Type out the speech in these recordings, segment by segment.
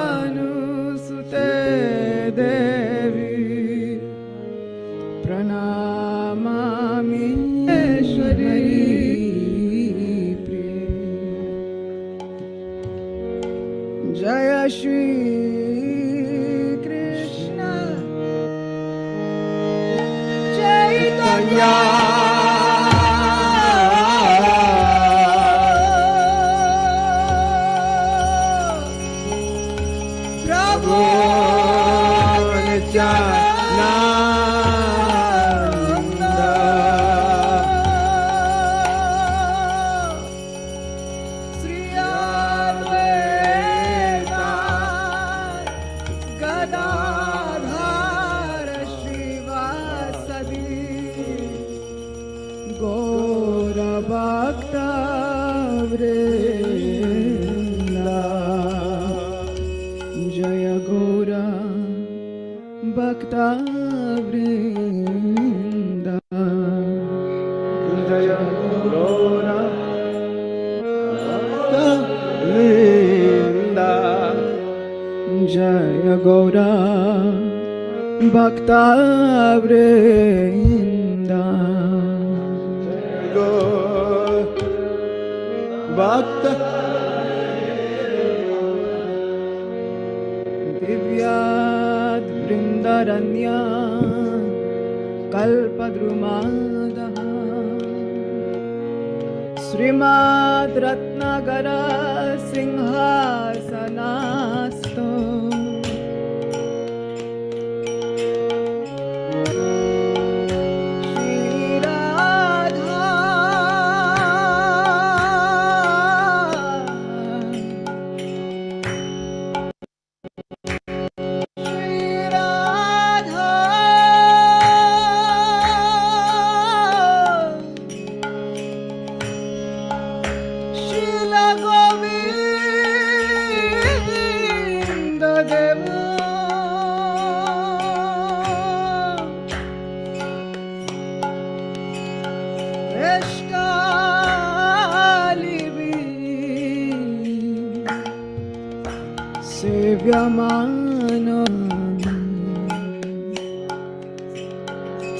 वृषभानुसुते देवी प्रणमामि जय श्री कृष्ण चैतन्य प्रभु नित्यानंद श्री अद्वैत गदाधर श्रीवासदि गौरभक्तवृन्द जय गौर भक्तवृन्द जय गौर भक्तवृन्द जय गौर भक्तवृन्द भक्त दिव्याद् वृन्दारण्य कल्पद्रुमादः श्रीमद् रत्नाकर सिंहासनास्तो सेव्यमानो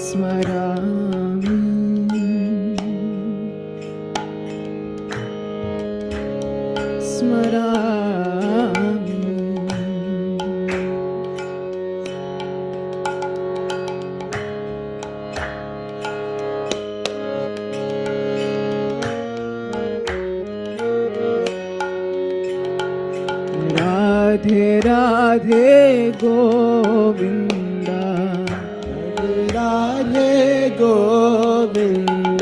स्मरामि स्मरामि राधे राधे गोविंद राधे गोविंद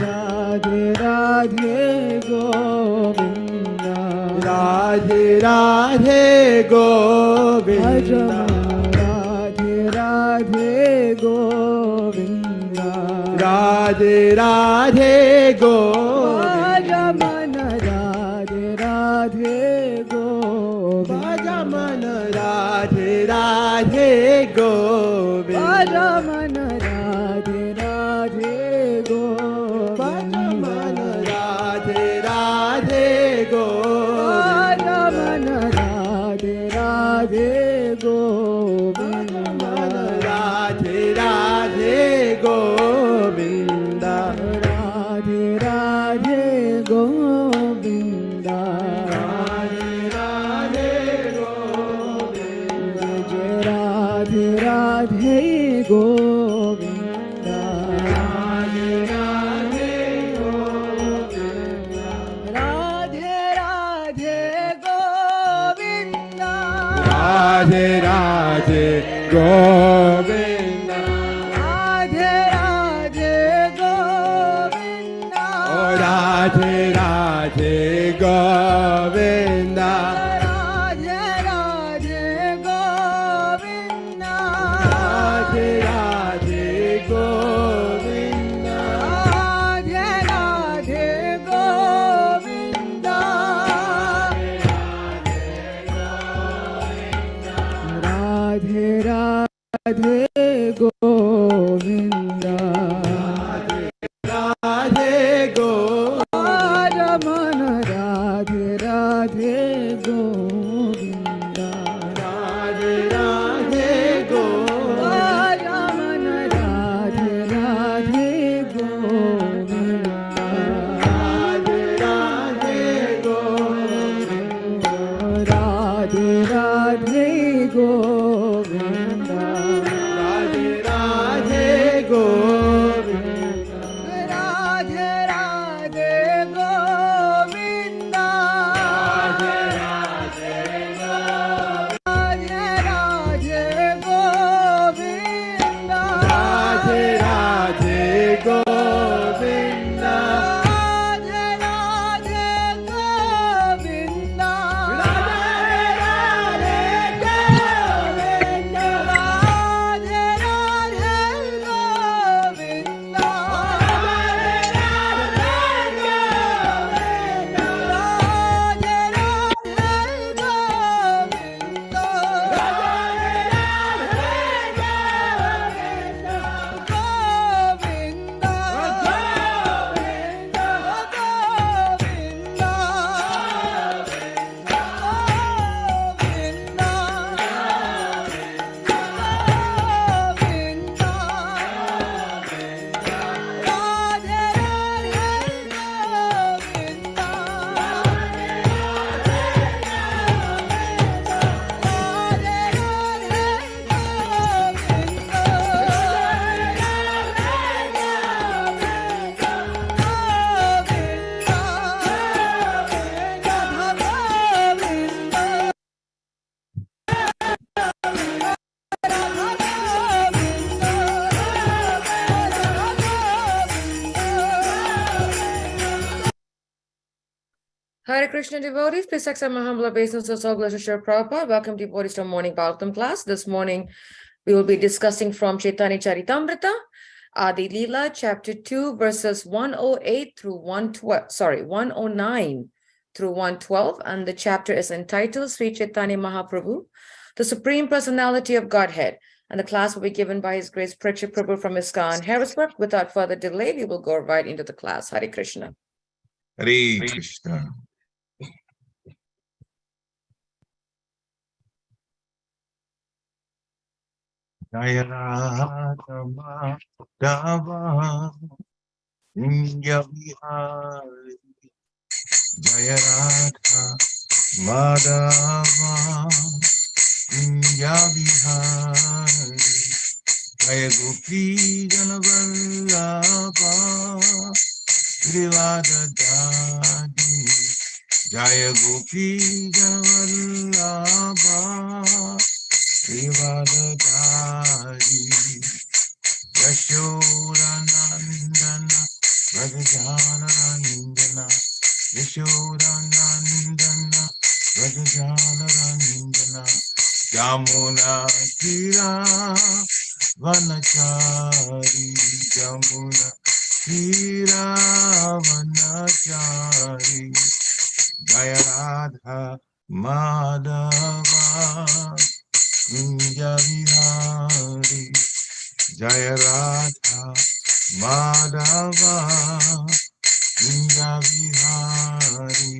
राधे राधे गोविंद राधे राधे गोविंद राधे राधे गोविंद राधे राधे गोविंद मन राधे राधे मन राधे राधे गोविंद मन राधे राधे गोविंद मन राधे राधे गोविंद मन राधे राधे गोविंद मन Radhe Radhe Govind Radhe Radhe Govind Radhe Govind Radhe Radhe Govind Radhe Radhe Govind Radhe Radhe Govind Radhe Radhe Govind Radhe Radhe Govind Radhe Radhe Govind Radhe Radhe Govind Hare Krishna devotees, please accept my humble obeisance of Blessed Shri Prabhupada. Welcome devotees to morning Bhagavatam class. This morning we will be discussing from Chaitanya Charitamrita, Adi Lila, chapter 2, verses 108 through 109 through 112. And the chapter is entitled Sri Chaitanya Mahaprabhu, the Supreme Personality of Godhead. And the class will be given by His Grace Prachit Prabhu from ISKCON, Harrisburg. Without further delay, we will go right into the class. Hare Krishna. Hare Krishna. Jaya Radha Madhava Kunja Vihari. Jaya Radha Madhava Kunja Vihari. Jaya Gopi Janavallabha Srivadadadi. Jaya Gopi Janavallabha Srivadadadi. Yashodanandana Rajajanarandana Yashodanandana Rajajanarandana Yamuna Tira Vanachari Yamuna Tira Vanachari Jaya Radha Madhava Kunja Vihari Jaya Radha Madhava Kunja Vihari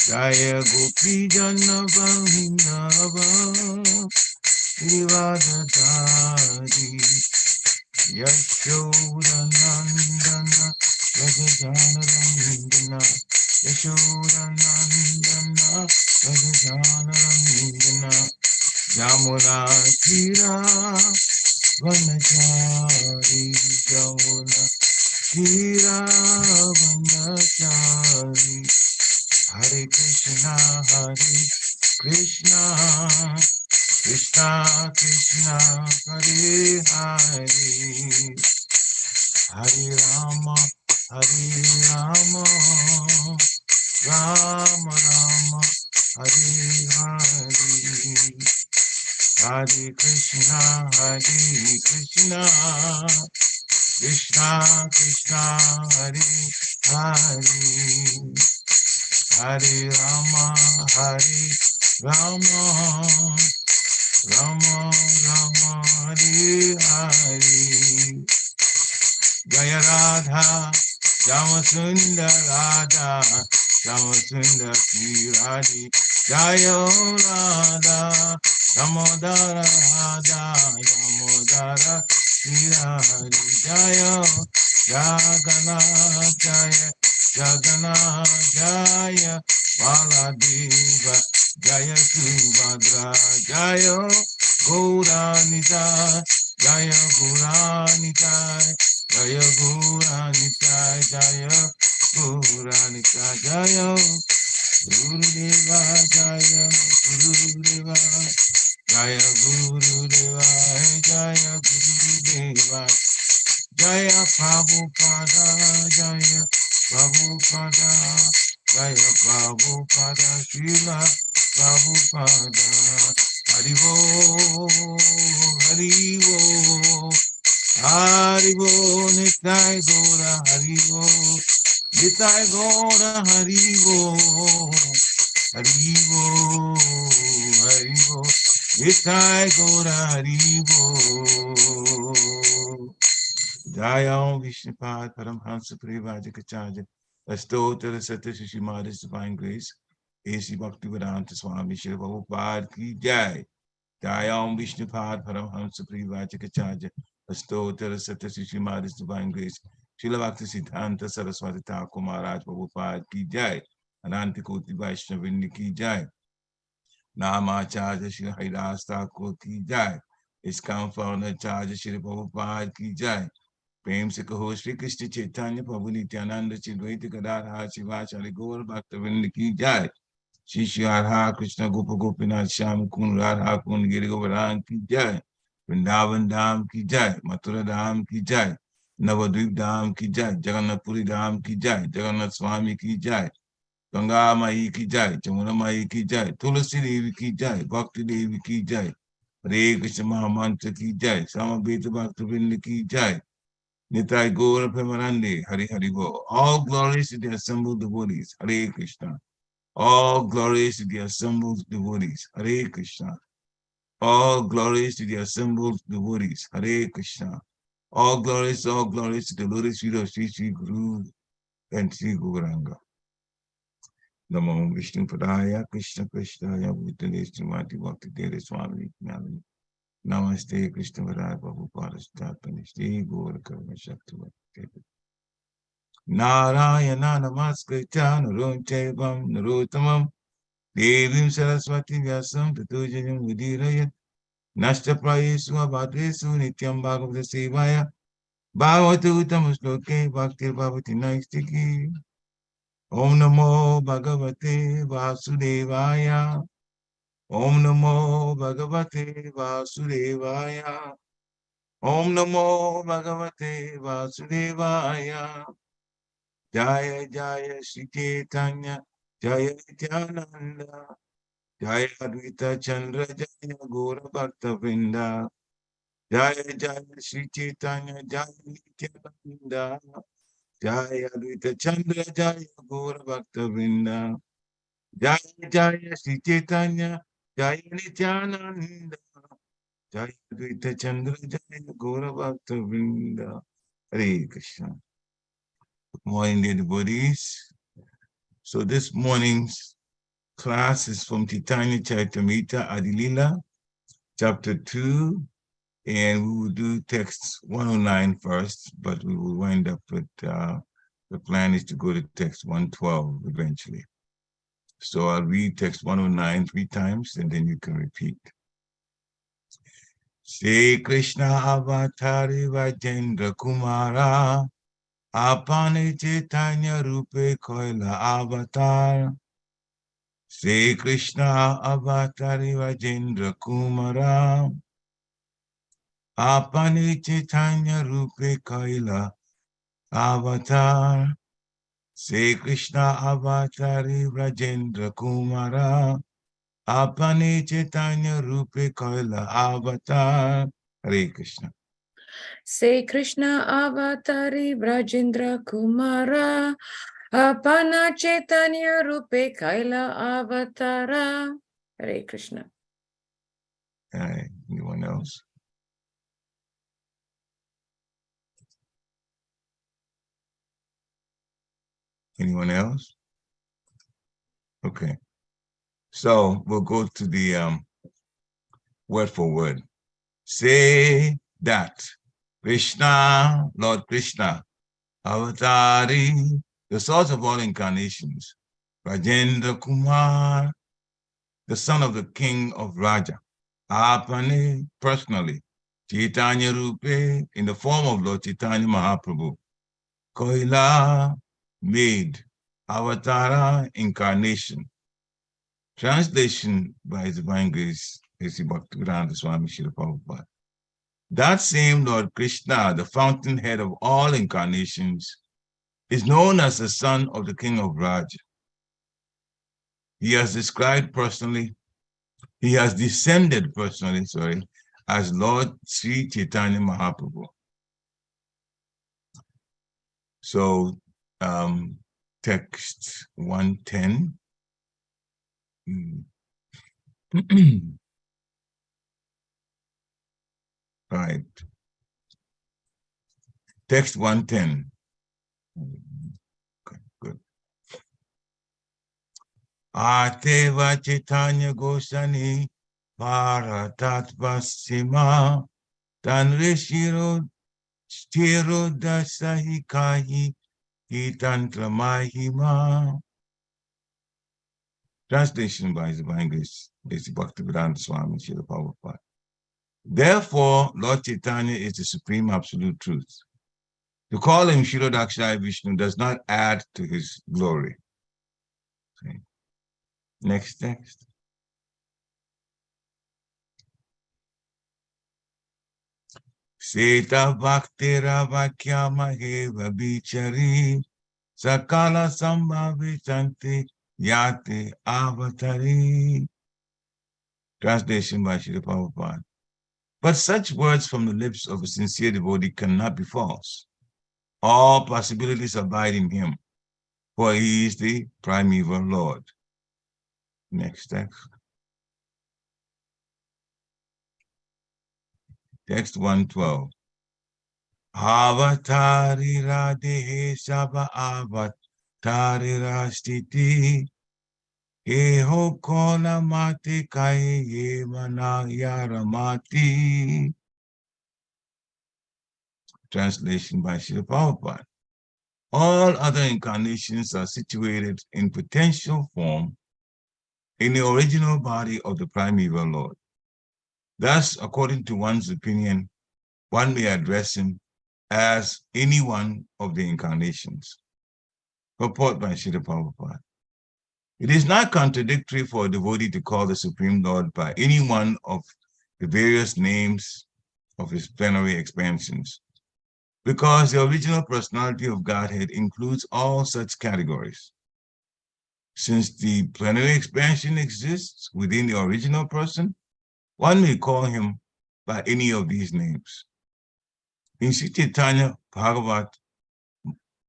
Jaya Gopi Jana Vallabha Srivadadadi Yashodanandana Rajajanarandana Yashodanandana Rajajanarandana Yamuna Tira Vanachari Yamuna Tira Vanachari Hare Krishna Krishna Krishna Krishna Hare Hare Hare Rama Rama Rama Hare Hare Hare Krishna Krishna Krishna Hare Hare Hare Rama Rama Rama Hare Hare Jaya Radha Jamasundar Radha Jamasundar Kiradi Jaya Radha Damodara Radha Damodara Kiradi Jaya Jagannath Jaya Jagannath Jaya Baladeva Jaya Subhadra Jaya Gauranita Jaya Gauranita Jaya Gauranita Jaya Gauranita Jaya Gurudeva Jaya Gurudeva Jaya Gurudeva Jaya Gurudeva Jaya Prabhupada Jaya Prabhupada Jaya Prabhupada Srila Prabhupada Haribo Haribo Haribo Nitai Gora Haribo Nitai Gora Haribo Haribo Haribo Nitai Gora Haribo Jaya Om Vishnupad Paramhansa Parivajikacharya Astotra Satya Shishimada's Divine Grace A.C. Bhaktivedanta Swami Shri Prabhupada Ki Jai Jaya Om Vishnupad Paramhansa Parivajikacharya Astotra Satya Shishimada's Divine Grace Srila Bhakti Siddhanta Saraswati Thakur Maharaj Prabhupada Ki Jai Ananta Koti Vaishnavindi Ki Jai Namacharya Shri Haridas Thakur Ki Jai ISKCON Founder Acharya Shri Prabhupada Ki Jai प्रेम से कहो श्री कृष्ण चैतन्य प्रभु नित्यानंद चिद्वैत गदाधर शिवाचार्य गौर भक्तवृंद की जय श्री श्री राधा कृष्ण गोप गोपीनाथ श्याम कुंड राधा कुंड गिरि गोवर्धन की जय वृंदावन धाम की जय मथुरा धाम की जय नवद्वीप धाम की जय जगन्नाथपुरी धाम की जय जगन्नाथ स्वामी की जय Ganga Mai ki jai, Chamuna Mai ki jai, Tulasi Devi ki jai, Bhakti Devi ki jai, Hare Krishna Mahamantra ki jai, Samabeta Bhakti Vrinda ki jai, Nitai Gaura Premanande, Hari Hari Bo. All glories to the assembled devotees, Hare Krishna. All glories to the assembled devotees, Hare Krishna. All glories to the assembled devotees, Hare Krishna. All glories to the lotus feet of Sri Guru and Sri Gauranga. Namo Vishnu Padaya Krishna Krishnaya Bhutale Srimati Bhakti Dere Swami Nami. Namaste Krishna Varaya Prabhupada Statani Shri Gaur Karma Shakti Bhakti. Narayana Namaskritya Narochavam Narottamam Devim Saraswati Vyasam Tatujayam Vidirayat Nashta Prayesu Abhadresu Nityam Bhagavata Sevaya Bhavatu Uttama Shloke Bhakti Bhavati Naistiki Om Namo Bhagavate Vasudevaya Om Namo Bhagavate Vasudevaya Om Namo Bhagavate Vasudevaya Jaya Jaya Shri Chaitanya Jaya Nityananda Jaya Advaita Chandra Jaya Gaura Bhakta Vrinda Jaya Jaya Shri Chaitanya Jaya Nityananda Jaya Advaita Chandra Jaya Gaura Bhakta Vrinda Jaya Jaya Shri Chaitanya Jaya Nityananda Jaya Advaita Chandra Jaya Gaura Bhakta Vrinda. Hare Krishna. Good morning, dear devotees. So this morning's class is from Titanya Charitamrita Adi Lila, chapter 2, and we will do text 109 first, but we will wind up with, the plan is to go to text 112 eventually. So I'll read text 109 3 times, and then you can repeat. Shri Krishna Avatari Vajendra Kumara Apane Chaitanya Rupe Koila Avatar Shri Krishna Avatari Vajendra Kumara Apane Chaitanya Rupe Koila Avatar Shri Krishna Avatari Rajendra Kumara Apane Chaitanya Rupe Koila Avatar. Hare Krishna. Say Krishna Avatari Brajendra Kumara Apana Chaitanya Rupe Kaila Avatara. Hare Krishna. Anyone else? Anyone else? Okay. So we'll go to the word for word. Say that Krishna, Lord Krishna, Avatari, the source of all incarnations, Rajendra Kumar, the son of the king of Raja, Apane, personally, Chaitanya Rupe, in the form of Lord Chaitanya Mahaprabhu, Koila, made, Avatara, incarnation. Translation by His Divine Grace, A.C. Bhaktivedanta Swami Srila Prabhupada. That same Lord Krishna, the fountainhead of all incarnations, is known as the son of the king of Raja. He has described personally, he has descended personally, as Lord Sri Chaitanya Mahaprabhu. So, text 110. Right. Text 110. Okay, good. Ateva Chaitanya Gosani Bharatat Vasima Tanrishiro Stiro Dasahikahi Hitantra Mahima. Translation by His Divine Grace, A.C. Bhaktivedanta Swami Srila Prabhupada. Therefore, Lord Chaitanya is the supreme absolute truth. To call him Shirodakshaya Vishnu does not add to his glory. Okay. Next text. Seta Bhakti Ravakya Maheva Bichari Sakala Sambhavi Santi Yate Avatari. Translation by Srila Prabhupada. But such words from the lips of a sincere devotee cannot be false. All possibilities abide in him, for he is the primeval Lord. Next text. Text 112. Avatarira dehe saba avatarira stiti. Eho kona mate kai ye mana yaramati. Translation by Srila Prabhupada. All other incarnations are situated in potential form in the original body of the primeval Lord. Thus, according to one's opinion, one may address him as any one of the incarnations. Purport by Srila Prabhupada. It is not contradictory for a devotee to call the Supreme Lord by any one of the various names of his plenary expansions, because the original personality of Godhead includes all such categories. Since the plenary expansion exists within the original person, one may call him by any of these names. In Sri Chaitanya Bhagavat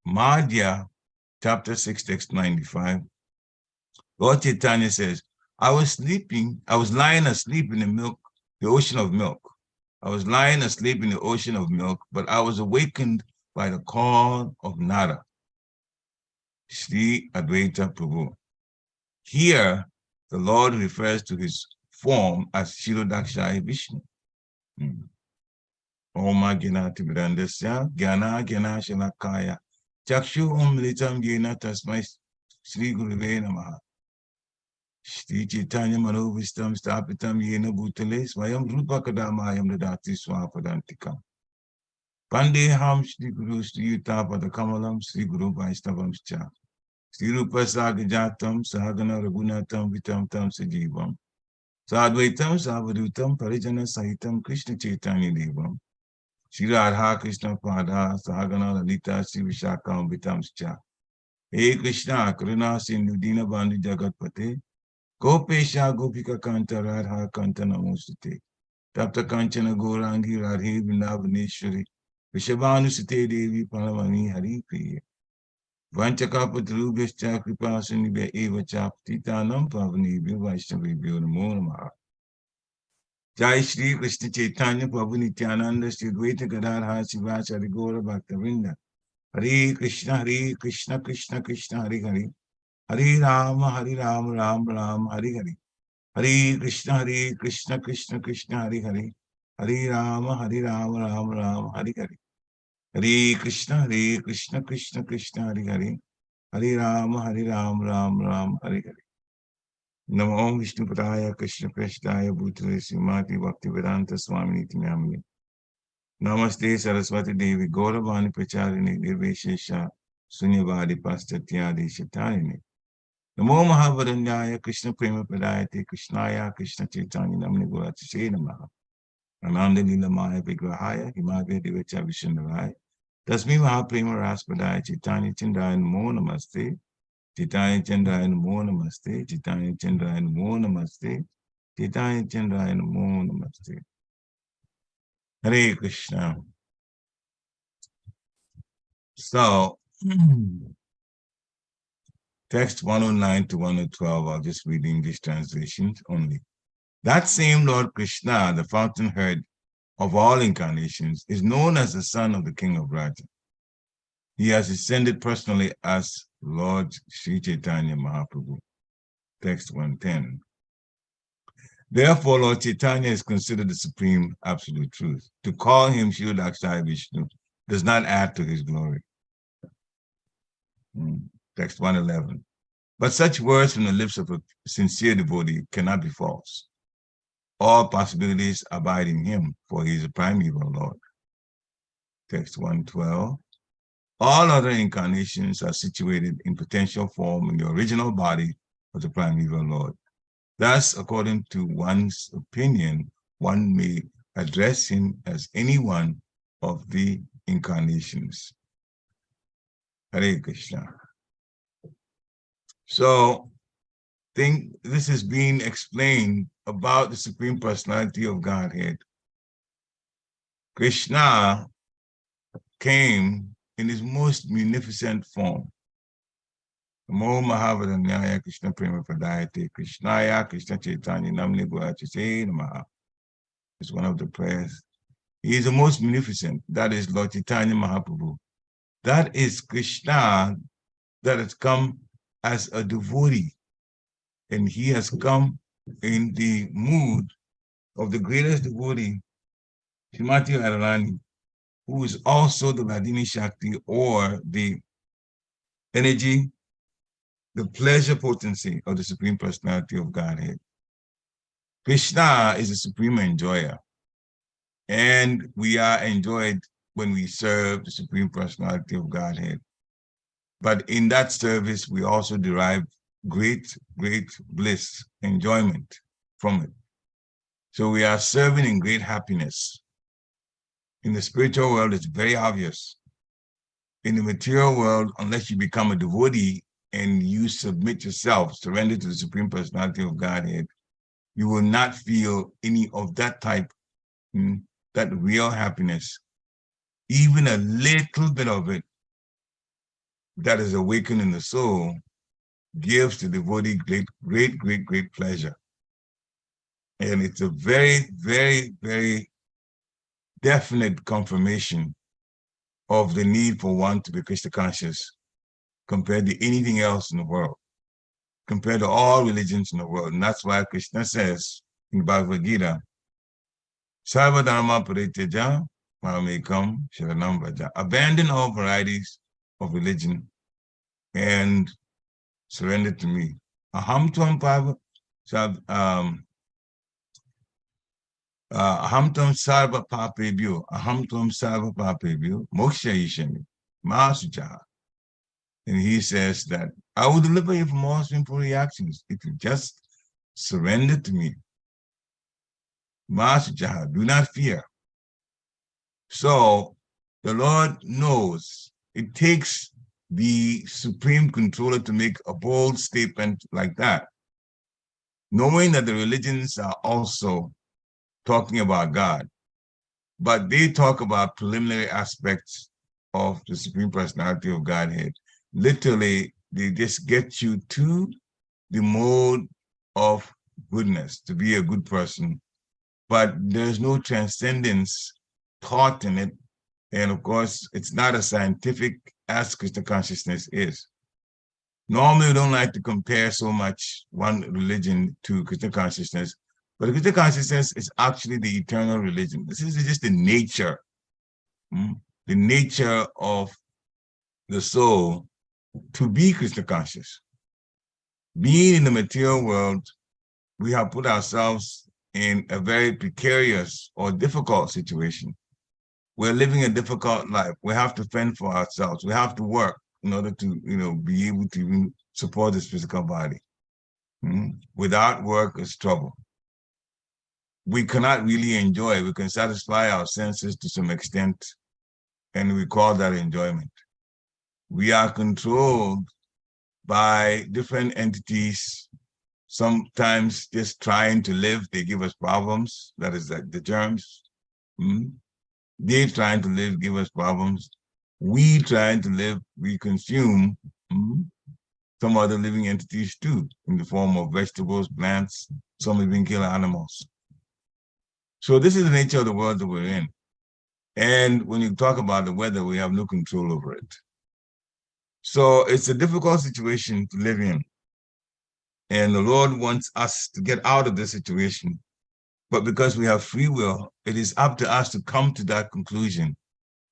Madhya, chapter 6, text 95, Lord Chaitanya says, I was lying asleep in the ocean of milk. I was lying asleep in the ocean of milk, but I was awakened by the call of Nara, Sri Advaita Prabhu. Here, the Lord refers to his form as Shirodakshaya Vishnu. Oma Gyanati Vidandasya, Gyana Gyana Shalakaya, Chakshu Umlitam Yena Tasmai Sri Guruve Namaha. Shri Chaitanya Manovistam Stapitam Yena Bhutale Swayam Rupa Kadamayam Dadati Swapadantikam. Pandeham Shri Guru Sri Utapada Kamalam Sri Guru Vaishnavam Cha. Sri Rupa Sagajatam Sagana Ragunatam Vitam Tam Sajivam. Sadvaitam Savadutam Parijana Sahitam Krishna Chaitanya Devam. Sri Radha Krishna Pada Sagana Lalita Sri Vishakam Vitam Cha. Hey Krishna Karuna Sindhu Dina Bandhu Jagatpate. Gopesha Gopika Kanta Radha Kanta Namostate. Tapta Kanchana Gorangi Radhe Vrindavaneshwari. Vishabhanusate Devi Palamani Hari Priya. Vanchakapatrubhyascha Kripasunibhya Eva Chaptitanam Pavanibhyo Vaishnavibhyo Namo Namaha. Jai Shri Krishna Chaitanya Prabhu Nityananda Shri Dvaita Gadadhara Sivasari Gaura Bhaktavinda. Hare Krishna Krishna Krishna Hare Hare. Hare Rama Ram Ram Hare Hare. Hare Krishna Krishna Krishna Hare Hare. Hare Rama Ram Ram Hare Hare. Hare Krishna Krishna Krishna Hare Hare. Hare Rama Ram Ram Hare Hare. Namo Vishnu Padaya Krishna Prasthaya Bhutale Srimati Bhaktivedanta Swami Niti Namini. Namaste Saraswati Devi Gauravani Pracharini Nirveshesha Sunyavadi Paschatya Deshatarine. Namo Mahavaranyaya Krishna Prema Padayate Krishnaya Krishna Chaitanya Namni Guratishe Namaha. Adi Lila Maya Vigrahaya Himavya Devacha Vishnuraya. Tasmi Mahaprema Raspadaya Chaitanya Chandaya Namo Namaste. Chaitanya Chandaya Namo Namaste. Chaitanya Chandaya Namo Namaste. Chaitanya Chandaya Namo Namaste. Hare Krishna. So, text 109 to 112, I'll just read English translations only. That same Lord Krishna, the fountainhead of all incarnations, is known as the son of the king of Raja. He has ascended personally as Lord Sri Chaitanya Mahaprabhu. Text 110. Therefore, Lord Chaitanya is considered the supreme absolute truth. To call him Shirodakshaya Vishnu does not add to his glory. Text 111. But such words from the lips of a sincere devotee cannot be false. All possibilities abide in him, for he is a primeval Lord. Text 112. All other incarnations are situated in potential form in the original body of the primeval Lord. Thus, according to one's opinion, one may address him as any one of the incarnations. Hare Krishna. So, think this is being explained about the Supreme Personality of Godhead. Krishna came in his most munificent form. Namo Mahavadanyaya Krishna Prema Pradayate Krishnaya Krishna Chaitanya Namne Guachase Namaha. It's one of the prayers. He is the most munificent. That is Lord Chaitanya Mahaprabhu. That is Krishna that has come as a devotee. And he has come in the mood of the greatest devotee, Srimati Radharani, who is also the Radhini Shakti, or the energy, the pleasure potency of the Supreme Personality of Godhead. Krishna is a supreme enjoyer, and we are enjoyed when we serve the Supreme Personality of Godhead. But in that service, we also derive great, great bliss, enjoyment from it. So we are serving in great happiness. In the spiritual world, it's very obvious. In the material world, unless you become a devotee and you submit yourself, surrender to the Supreme Personality of Godhead, you will not feel any of that type, that real happiness. Even a little bit of it that is awakened in the soul gives the devotee great, great, great, great pleasure. And it's a very, very, very definite confirmation of the need for one to be Krishna conscious compared to anything else in the world, compared to all religions in the world. And that's why Krishna says in the Bhagavad Gita, Sarva dharma parityaja mamekam sharanam vraja. Abandon all varieties of religion and surrender to me. Aham tvam sarva papebhyo, aham tvam sarva papebhyo, moksha ishami, masuchaha. And he says that I will deliver you from all sinful reactions if you just surrender to me. Masuchaha, do not fear. So the Lord knows it takes the supreme controller to make a bold statement like that, knowing that the religions are also talking about God, but they talk about preliminary aspects of the Supreme Personality of Godhead. Literally, they just get you to the mode of goodness, to be a good person, but there's no transcendence taught in it. And of course, it's not as scientific as Krishna consciousness is. Normally, we don't like to compare so much one religion to Krishna consciousness, but Krishna consciousness is actually the eternal religion. This is just the nature of the soul to be Krishna conscious. Being in the material world, we have put ourselves in a very precarious or difficult situation. We're living a difficult life. We have to fend for ourselves. We have to work in order to, be able to even support this physical body. Without work is trouble. We cannot really enjoy. We can satisfy our senses to some extent, and we call that enjoyment. We are controlled by different entities, sometimes just trying to live, they give us problems. That is like the germs. They trying to live, give us problems. We trying to live, we consume some other living entities too, in the form of vegetables, plants, some even kill animals. So this is the nature of the world that we're in. And when you talk about the weather, we have no control over it. So it's a difficult situation to live in. And the Lord wants us to get out of this situation. But because we have free will, it is up to us to come to that conclusion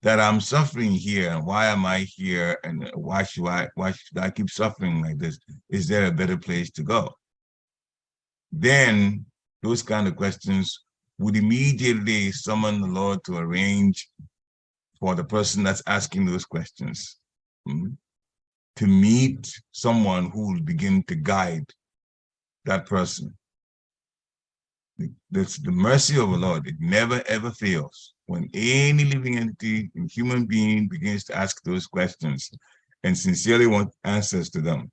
that I'm suffering here, and why am I here, and why should I keep suffering like this? Is there a better place to go? Then those kind of questions would immediately summon the Lord to arrange for the person that's asking those questions to meet someone who will begin to guide that person. That's the mercy of the Lord. It never, ever fails. When any living entity, a human being, begins to ask those questions and sincerely want answers to them,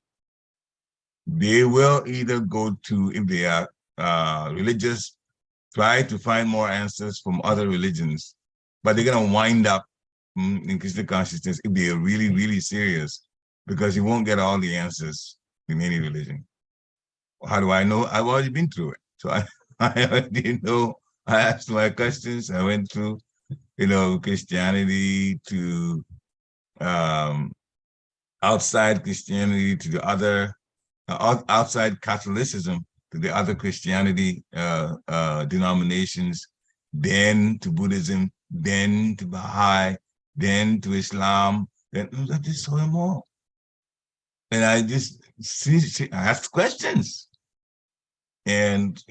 they will either go to, if they are religious, try to find more answers from other religions, but they're going to wind up in Christian consciousness if they are really, really serious, because you won't get all the answers in any religion. How do I know? I've already been through it. So I already know. I asked my questions. I went through, Christianity to outside Christianity to the other, outside Catholicism to the other Christianity denominations, then to Buddhism, then to Baha'i, then to Islam, then I just saw them all. And I just I asked questions. And,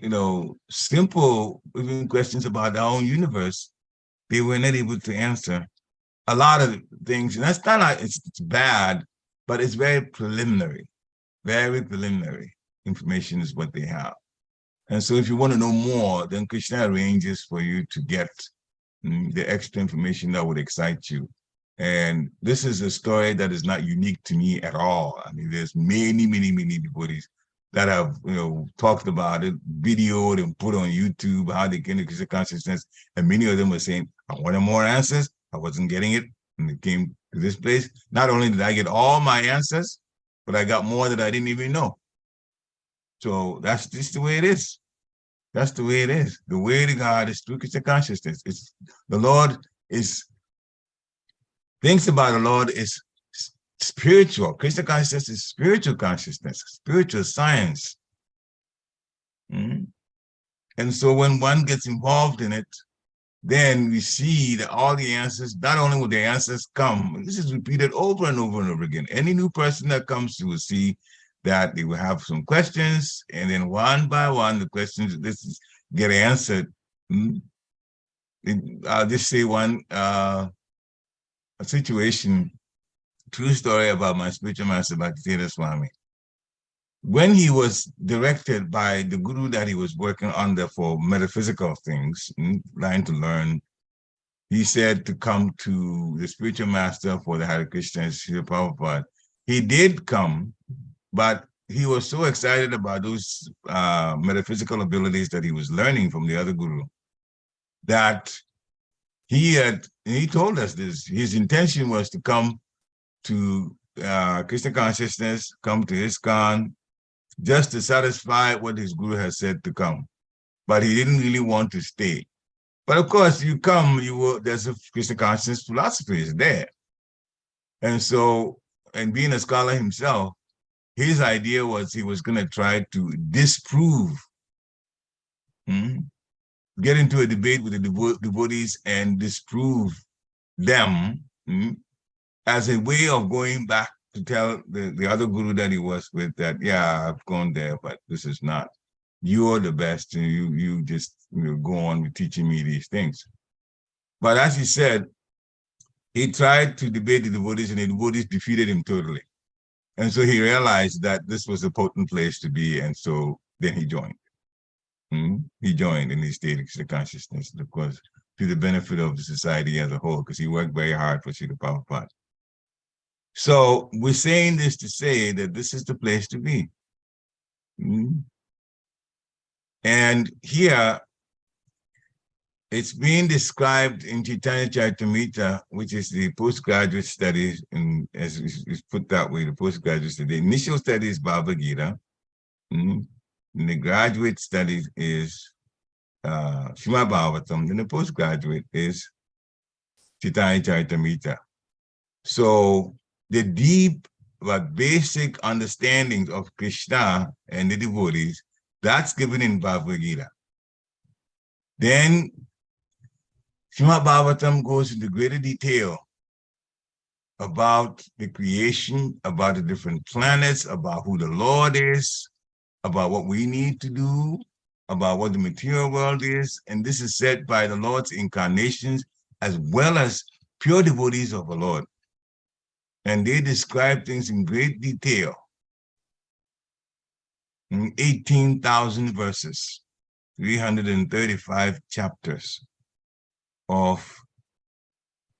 simple even questions about our own universe, they were not able to answer. A lot of things, and that's not like it's bad, but it's very preliminary information is what they have. And so if you want to know more, then Krishna arranges for you to get the extra information that would excite you. And this is a story that is not unique to me at all. I mean, there's many, many, many devotees that have, talked about it, videoed and put on YouTube, how they get into Krishna consciousness. And many of them were saying, I wanted more answers. I wasn't getting it. And it came to this place. Not only did I get all my answers, but I got more that I didn't even know. So that's just the way it is. That's the way it is. The way to God is through Krishna consciousness. It's the Lord is, things about the Lord is spiritual. Krishna consciousness is spiritual consciousness, spiritual science. And so when one gets involved in it, then we see that all the answers, not only will the answers come, this is repeated over and over and over again. Any new person that comes to will see that they will have some questions, and then one by one, the questions get answered. I'll just say one a situation, true story about my spiritual master, Bhakti Swami. When he was directed by the guru that he was working under for metaphysical things, trying to learn, he said to come to the spiritual master for the Hare Krishna, Srila Prabhupada. He did come, but he was so excited about those metaphysical abilities that he was learning from the other guru that he told us this, his intention was to come to Krishna consciousness, come to ISKCON, just to satisfy what his guru has said to come. But he didn't really want to stay. But of course, you come, there's a Krishna consciousness philosophy is there. And so, and being a scholar himself, his idea was he was going to try to disprove, get into a debate with the devotees and disprove them as a way of going back to tell the other guru that he was with that, yeah, I've gone there, but this is not. You're the best, and you just go on with teaching me these things. But as he said, he tried to debate the devotees, and the devotees defeated him totally. And so he realized that this was a potent place to be, and so then he joined. He joined, and he stayed in the consciousness, of course, to the benefit of the society as a whole, because he worked very hard for Srila Prabhupada. So we're saying this to say that this is the place to be. And here, it's being described in Chaitanya Charitamrita, which is the postgraduate studies, and as it's put that way, the postgraduate study. The initial study is Bhagavad Gita, and the graduate studies is Srimad Bhagavatam, and the postgraduate is Chaitanya Charitamrita. So the deep but basic understandings of Krishna and the devotees, that's given in Bhagavad Gita. Then Srimad Bhagavatam goes into greater detail about the creation, about the different planets, about who the Lord is, about what we need to do, about what the material world is. And this is said by the Lord's incarnations as well as pure devotees of the Lord. And they describe things in great detail in 18,000 verses, 335 chapters of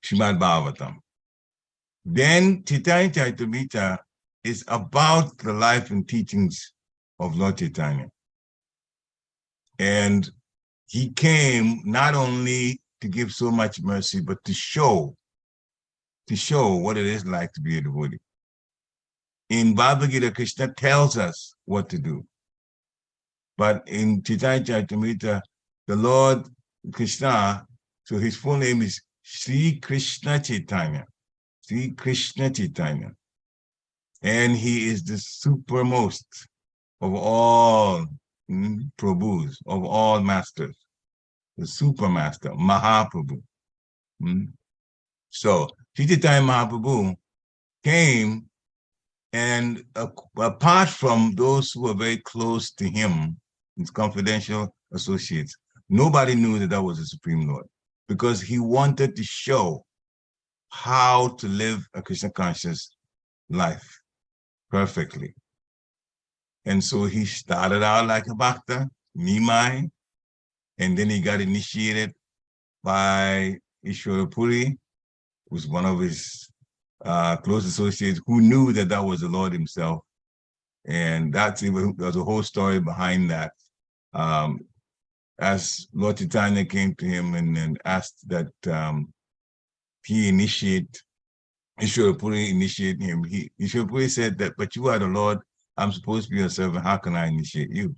Srimad Bhagavatam. Then Chaitanya Charitamrita is about the life and teachings of Lord Chaitanya. And he came not only to give so much mercy, but to show what it is like to be a devotee. In Bhagavad Gita, Krishna tells us what to do. But in Chaitanya Charitamrita, the Lord Krishna, so his full name is Sri Krishna Chaitanya. Sri Krishna Chaitanya. And he is the supermost of all Prabhus, of all masters, the super master, Mahaprabhu. So, Sri Chaitanya Mahaprabhu came, and apart from those who were very close to him, his confidential associates, nobody knew that that was the Supreme Lord, because he wanted to show how to live a Krishna conscious life perfectly. And so he started out like a bhakta, Nimai, and then he got initiated by Ishwara Puri, who was one of his close associates who knew that that was the Lord himself. And there's a whole story behind that. As Lord Chaitanya came to him and asked that he initiate, Ishwara Puri initiate him, Ishwara Puri said that, but you are the Lord, I'm supposed to be your servant, how can I initiate you?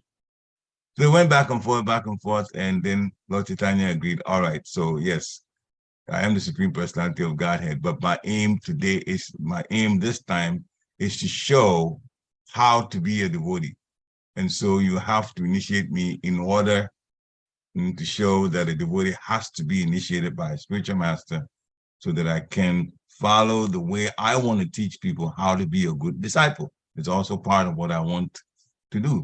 So they went back and forth, and then Lord Chaitanya agreed, all right, so yes, I am the Supreme Personality of Godhead, but my aim this time is to show how to be a devotee. And so you have to initiate me in order to show that a devotee has to be initiated by a spiritual master so that I can follow the way I want to teach people how to be a good disciple. It's also part of what I want to do.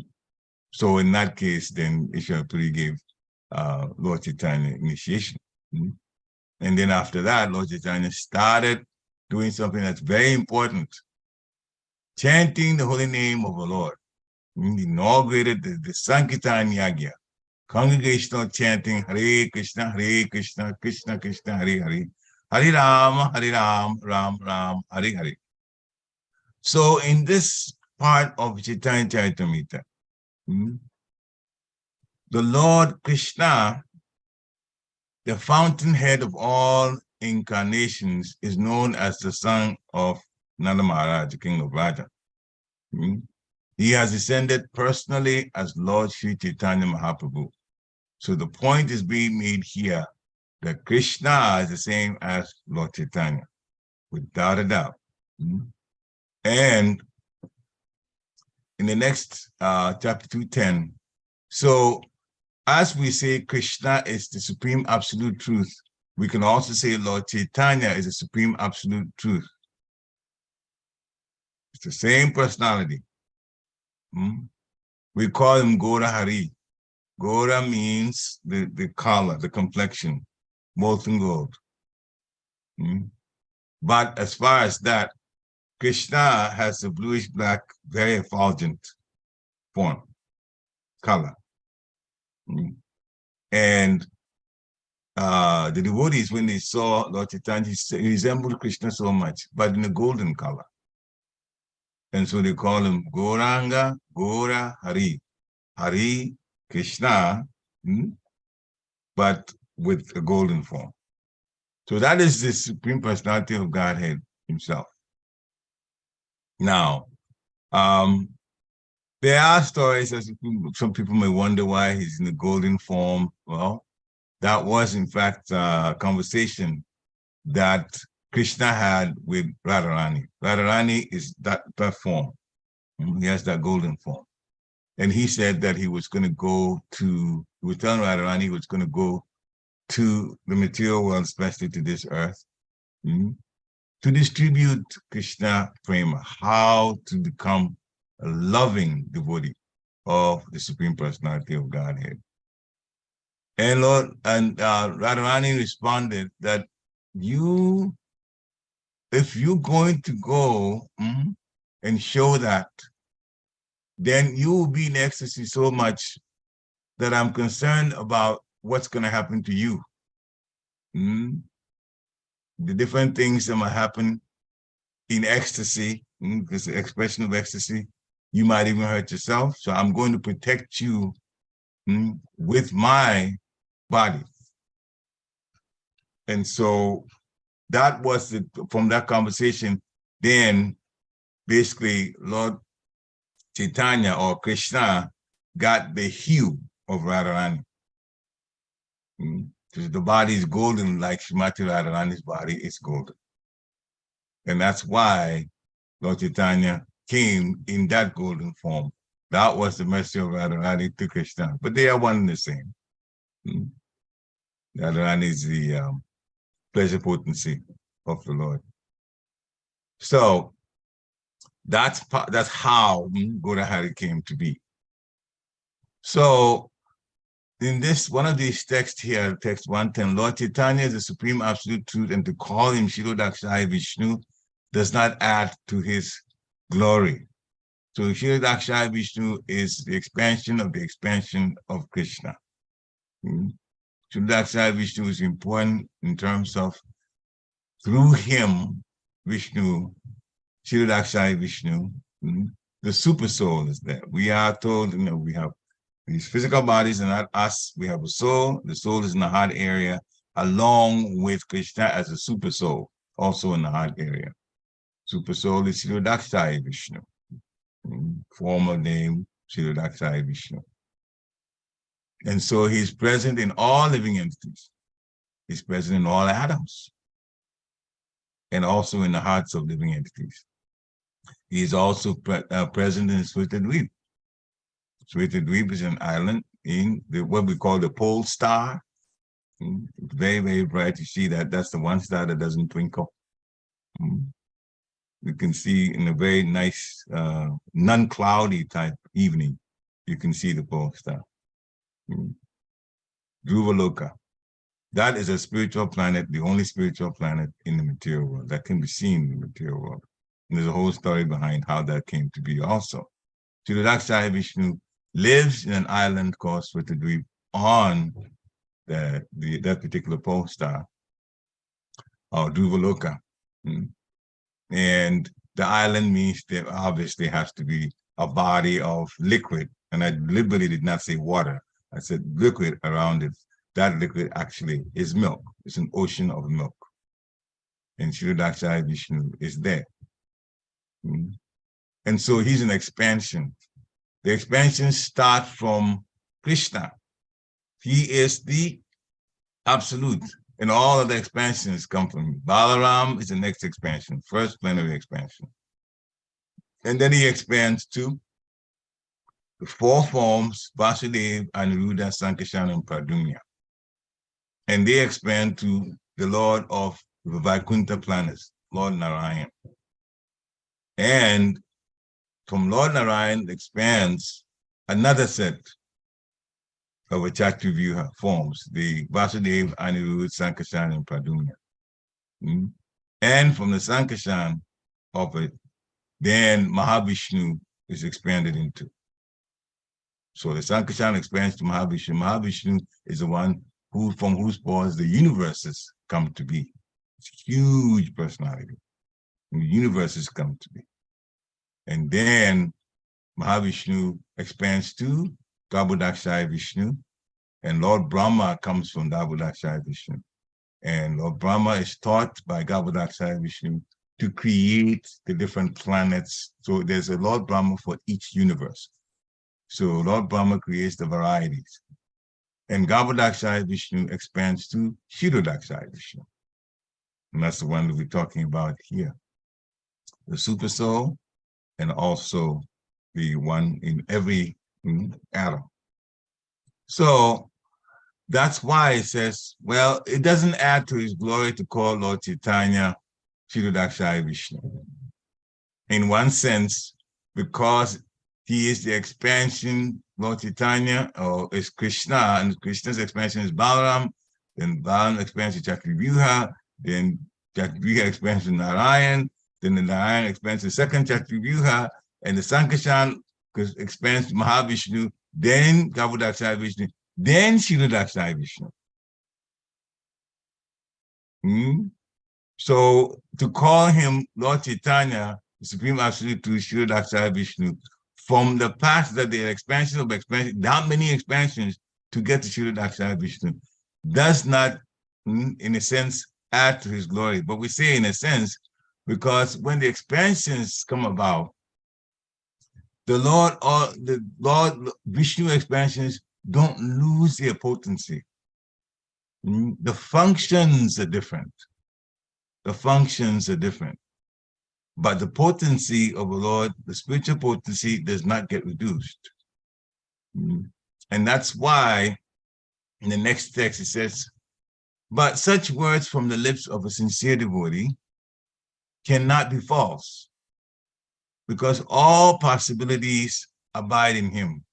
So in that case, then Ishwara Puri gave Lord Chaitanya initiation. And then after that, Lord Chaitanya started doing something that's very important, chanting the holy name of the Lord. He inaugurated the Sankirtan Yagya, congregational chanting Hare Krishna, Krishna Krishna, Hare Hare, Hare Ram, Ram Ram, Hare Hare. So in this part of Chaitanya Charitamrita, the Lord Krishna, the fountainhead of all incarnations, is known as the son of Nanda Maharaj, the king of Raja. He has descended personally as Lord Sri Chaitanya Mahaprabhu. So the point is being made here that Krishna is the same as Lord Chaitanya, without a doubt. And in the next chapter 210, so as we say Krishna is the supreme absolute truth, we can also say Lord Chaitanya is the supreme absolute truth. It's the same personality. We call him Gora Hari. Gora means the color, the complexion, molten gold. But as far as that, Krishna has a bluish black, very effulgent form, color. And the devotees, when they saw Lord Chaitanya, he resembled Krishna so much, but in a golden color. And so they call him Goranga, Gora Hari. Hari, Krishna, but with a golden form. So that is the Supreme Personality of Godhead himself. Now, there are stories, as some people may wonder why he's in the golden form. Well, that was in fact a conversation that Krishna had with Radharani. Radharani is that form. He has that golden form. And he said that he was going to go to, he was telling Radharani he was going to go to the material world, especially to this earth, to distribute Krishna prema, how to become a loving devotee of the Supreme Personality of Godhead. And Radharani responded that if you're going to go and show that, then you will be in ecstasy so much that I'm concerned about what's going to happen to you. The different things that might happen in ecstasy Because the expression of ecstasy, you might even hurt yourself. So I'm going to protect you with my body. And so that was from that conversation, then basically Lord Chaitanya or Krishna got the hue of Radharani. Because the body is golden, like Srimati Radharani's body is golden. And that's why Lord Chaitanya came in that golden form. That was the mercy of Radharani to Krishna. But they are one and the same. Radharani is the pleasure potency of the Lord. So that's how Gaurahari came to be. So in this, one of these texts here, text 110, Lord Chaitanya is the supreme absolute truth, and to call him Shirodakshaya Vishnu does not add to his glory. So Shirodakshaya Vishnu is the expansion of Krishna. Shirodakshaya Vishnu is important in terms of through him, Vishnu, Shirodakshaya Vishnu, the super soul is there. We are told, we have these physical bodies are not us. We have a soul. The soul is in the heart area, along with Krishna as a super soul, also in the heart area. Super soul is Shirodakshaya Vishnu, former name Shirodakshaya Vishnu. And so he's present in all living entities. He's present in all atoms, and also in the hearts of living entities. He is also present in Svetadweep. Svetadweep is an island in what we call the pole star. It's very, very bright. You see that that's the one star that doesn't twinkle. You can see in a very nice, non-cloudy type evening, you can see the pole star. Dhruvaloka. That is a spiritual planet, the only spiritual planet in the material world that can be seen in the material world. And there's a whole story behind how that came to be also. Shirodakshaya Vishnu lives in an island called Svetadweep on that particular pole star, or Dhruvaloka. And the island means there obviously has to be a body of liquid. And I deliberately did not say water. I said liquid around it. That liquid actually is milk. It's an ocean of milk. And Shirodakshaya Vishnu is there. And so he's an expansion. The expansions start from Krishna. He is the absolute. And all of the expansions come from him. Balaram is the next expansion, first plenary expansion. And then he expands to the four forms, Vasudeva, Aniruddha, Sankarsana, and Pradyumna. And they expand to the Lord of the Vaikuntha planets, Lord Narayan. And from Lord Narayan expands another set of a Chaturvyuha forms, the Vasudeva, Aniruddha, Sankarsana, and Pradyumna. And from the Sankarsana of it, then Mahavishnu is expanded into. So the Sankarsana expands to Mahavishnu. Mahavishnu is the one from whose pores the universes come to be. It's a huge personality. And the universes come to be. And then Mahavishnu expands to Garbhodakshaya Vishnu, and Lord Brahma comes from Garbhodakshaya Vishnu. And Lord Brahma is taught by Garbhodakshaya Vishnu to create the different planets. So there's a Lord Brahma for each universe. So Lord Brahma creates the varieties. And Garbhodakshaya Vishnu expands to Shirodakshaya Vishnu. And that's the one that we're talking about here. The super soul, and also the one in every atom. So that's why it says, well, it doesn't add to his glory to call Lord Chaitanya Shirodakshaya Vishnu. In one sense, because he is the expansion, Lord Chaitanya, or is Krishna, and Krishna's expansion is Balaram, then Balaram's expansion is Chaturvyuha, then Chaturvyuha expansion Narayan, then the Narayan expands the second Chaturvyuha, and the Sankarsana expands Mahavishnu, then Garbhodakshaya Vishnu, then Shirodakshaya Vishnu. So to call him Lord Chaitanya the Supreme Absolute Truth, Sri Dakshaya Vishnu, from the past that the expansion of expansion, that many expansions to get to Sri Dakshaya Vishnu, does not, in a sense, add to his glory. But we say in a sense, because when the expansions come about, the Lord Vishnu expansions don't lose their potency. The functions are different. The functions are different. But the potency of the Lord, the spiritual potency, does not get reduced. And that's why in the next text it says, but such words from the lips of a sincere devotee cannot be false, because all possibilities abide in him,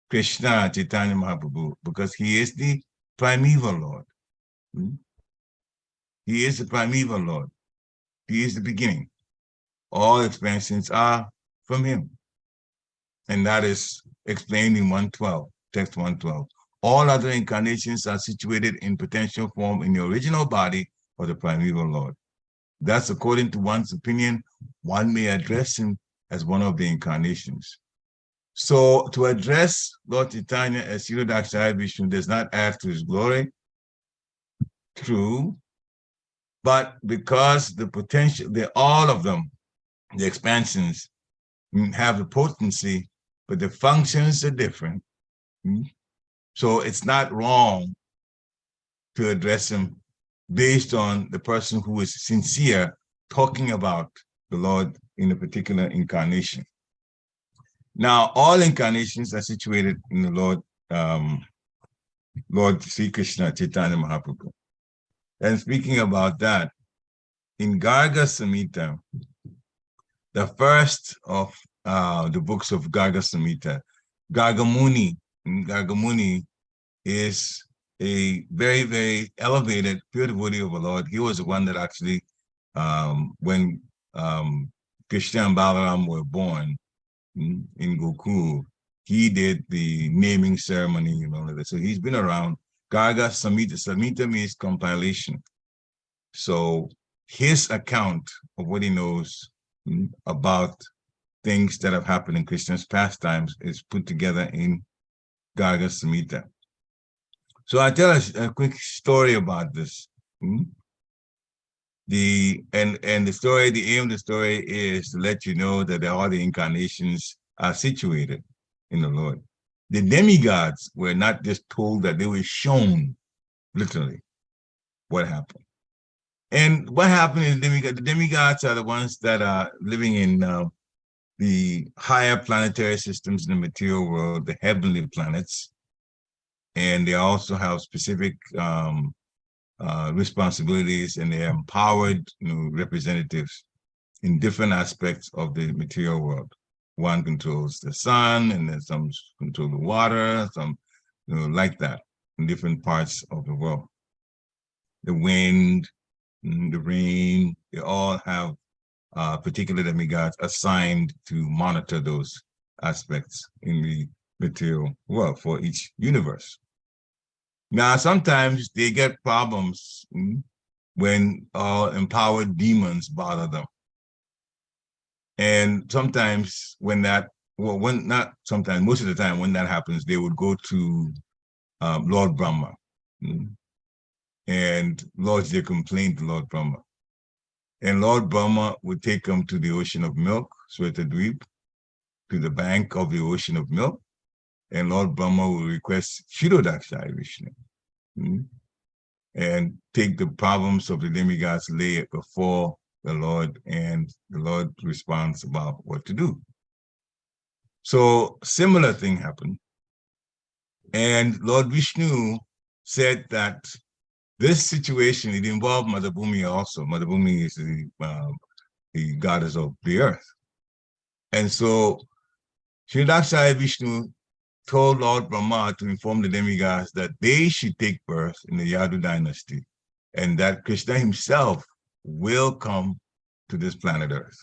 Krishna Chaitanya Mahaprabhu, because he is the primeval Lord. He is the primeval Lord. He is the beginning. All expansions are from him. And that is explained in 112, text 112. All other incarnations are situated in potential form in the original body of the primeval Lord. Thus, according to one's opinion, one may address him as one of the incarnations. So to address Lord Chaitanya as Sri Dakshaya Vishnu does not add to his glory. True. But because the potential, all of them, the expansions, have the potency, but the functions are different. So it's not wrong to address him based on the person who is sincere talking about the Lord in a particular incarnation. Now, all incarnations are situated in the Lord Sri Krishna Chaitanya Mahaprabhu. And speaking about that, in Garga Samhita, the first of the books of Garga Samhita, Gargamuni is a very, very elevated pure devotee of the Lord. He was the one that actually, when Krishna and Balaram were born in Gokul, he did the naming ceremony and all of that. So he's been around. Garga Samhita, Samhita means compilation. So his account of what he knows about things that have happened in Krishna's pastimes is put together in Garga Samhita. So I tell us a quick story about this. The aim of the story is to let you know that all the incarnations are situated in the Lord. The demigods were not just told, that they were shown literally what happened. And what happened is the demigods are the ones that are living in the higher planetary systems in the material world, the heavenly planets. And they also have specific responsibilities, and they are empowered representatives in different aspects of the material world. One controls the sun, and then some control the water, some like that in different parts of the world. The wind, the rain, they all have particular demigods assigned to monitor those aspects in the material world for each universe. Now, sometimes they get problems when empowered demons bother them. And sometimes most of the time when that happens, they would go to Lord Brahma and lodge their complaint to Lord Brahma. And Lord Brahma would take them to the ocean of milk, Swetadweep, to the bank of the ocean of milk, and Lord Brahma will request Shirodakshaya Vishnu and take the problems of the demigods, lay it before the Lord, and the Lord responds about what to do. So similar thing happened. And Lord Vishnu said that this situation, it involved Mother Bhumi also. Mother Bhumi is the goddess of the earth. And so Shirodakshaya Vishnu told Lord Brahma to inform the demigods that they should take birth in the Yadu dynasty, and that Krishna himself will come to this planet Earth.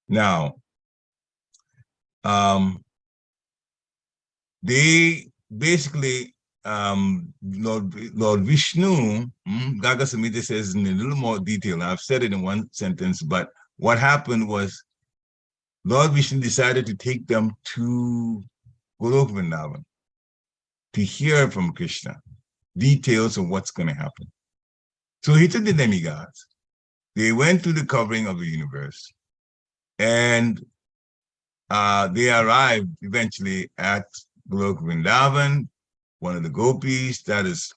Now, they basically, Lord Vishnu, Garga Samhita says in a little more detail, I've said it in one sentence, but what happened was Lord Vishnu decided to take them to Golok Vrindavan to hear from Krishna details of what's going to happen. So he took the demigods. They went to the covering of the universe, and they arrived eventually at Golok Vrindavan. One of the gopis that is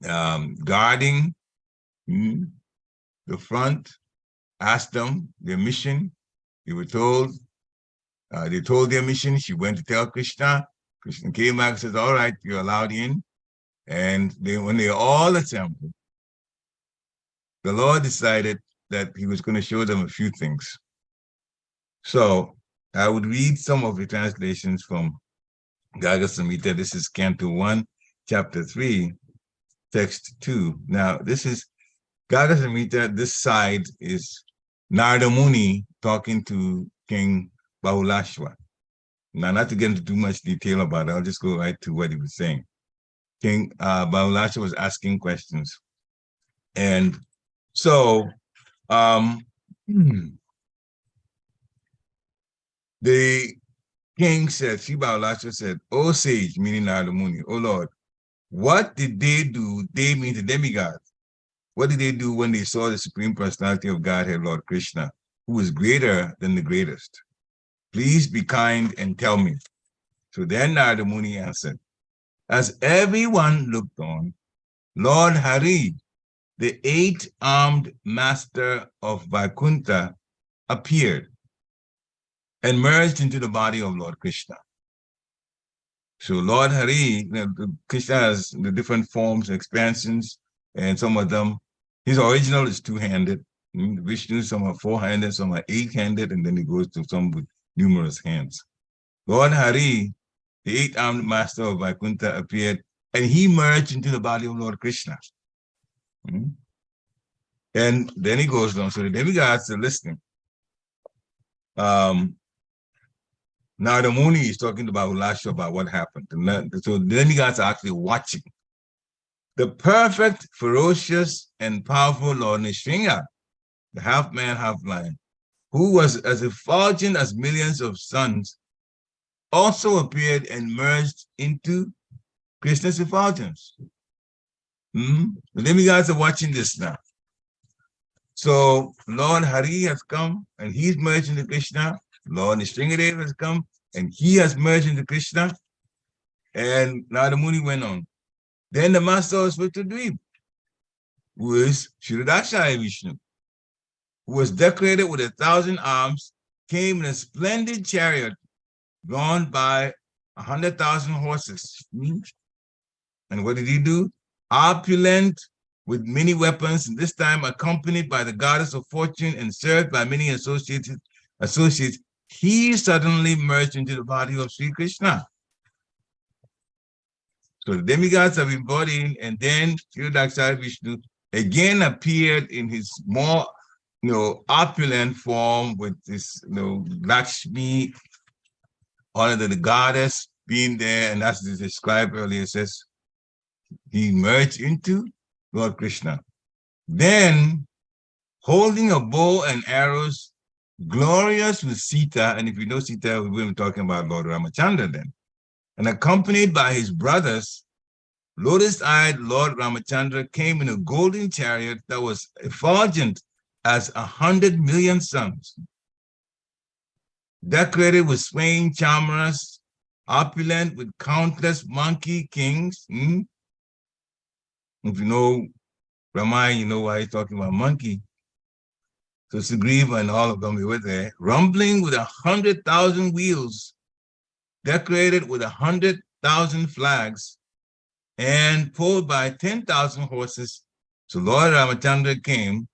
guarding the front asked them their mission. They were told, they told their mission. She went to tell Krishna. Krishna came back and says, all right, you're allowed in. And when they all assembled, the Lord decided that he was going to show them a few things. So I would read some of the translations from Gaga Samhita. This is Canto 1, Chapter 3, Text 2. Now, this is Gaga Samhita. This side is Narada Muni talking to King Bahulashwa. Now, not to get into too much detail about it, I'll just go right to what he was saying. King Bahulashwa was asking questions. And so the king said, Sri Bahulashwa said, O sage, meaning Narada Muni, O Lord, what did they do? They mean the demigods. What did they do when they saw the Supreme Personality of Godhead, Lord Krishna, who is greater than the greatest? Please be kind and tell me. So then Narada Muni answered, as everyone looked on, Lord Hari, the 8-armed master of Vaikuntha, appeared and merged into the body of Lord Krishna. So Lord Hari, Krishna has the different forms, expansions, and some of them, his original is 2-handed. Vishnu, some are 4-handed, some are 8-handed, and then he goes to some with numerous hands. Lord Hari, the 8-armed master of Vaikuntha, appeared, and he merged into the body of Lord Krishna. And then he goes on. So the demigods are listening. Now the Muni is talking about Ulasha, about what happened. So the demigods are actually watching. The perfect, ferocious, and powerful Lord Nrsimha, the half-man, half-lion, who was as effulgent as millions of suns, also appeared and merged into Krishna's effulgence. The demigods are watching this now. So Lord Hari has come and he's merged into Krishna. Lord Nrsimha has come and he has merged into Krishna. And Narada Muni went on. Then the master of Spectrodweep, who is Shirodakshaya Vishnu, who was decorated with 1,000 arms, came in a splendid chariot drawn by 100,000 horses. And what did he do? Opulent with many weapons, and this time accompanied by the goddess of fortune and served by many associates, he suddenly merged into the body of Sri Krishna. So the demigods have embodied, and then Shirodakshaya Vishnu again appeared in his more opulent form with this Lakshmi, all of the goddess being there, and as described earlier, it says he merged into Lord Krishna. Then, holding a bow and arrows, glorious with Sita, and if you know Sita, we will be talking about Lord Ramachandra then, and accompanied by his brothers, lotus-eyed Lord Ramachandra came in a golden chariot that was effulgent as 100 million suns, decorated with swaying chamaras, opulent with countless monkey kings. If you know Ramayana, you know why he's talking about monkey. So Sugriva and all of them, they were there, rumbling with 100,000 wheels, decorated with 100,000 flags, and pulled by 10,000 horses. So Lord Ramachandra came,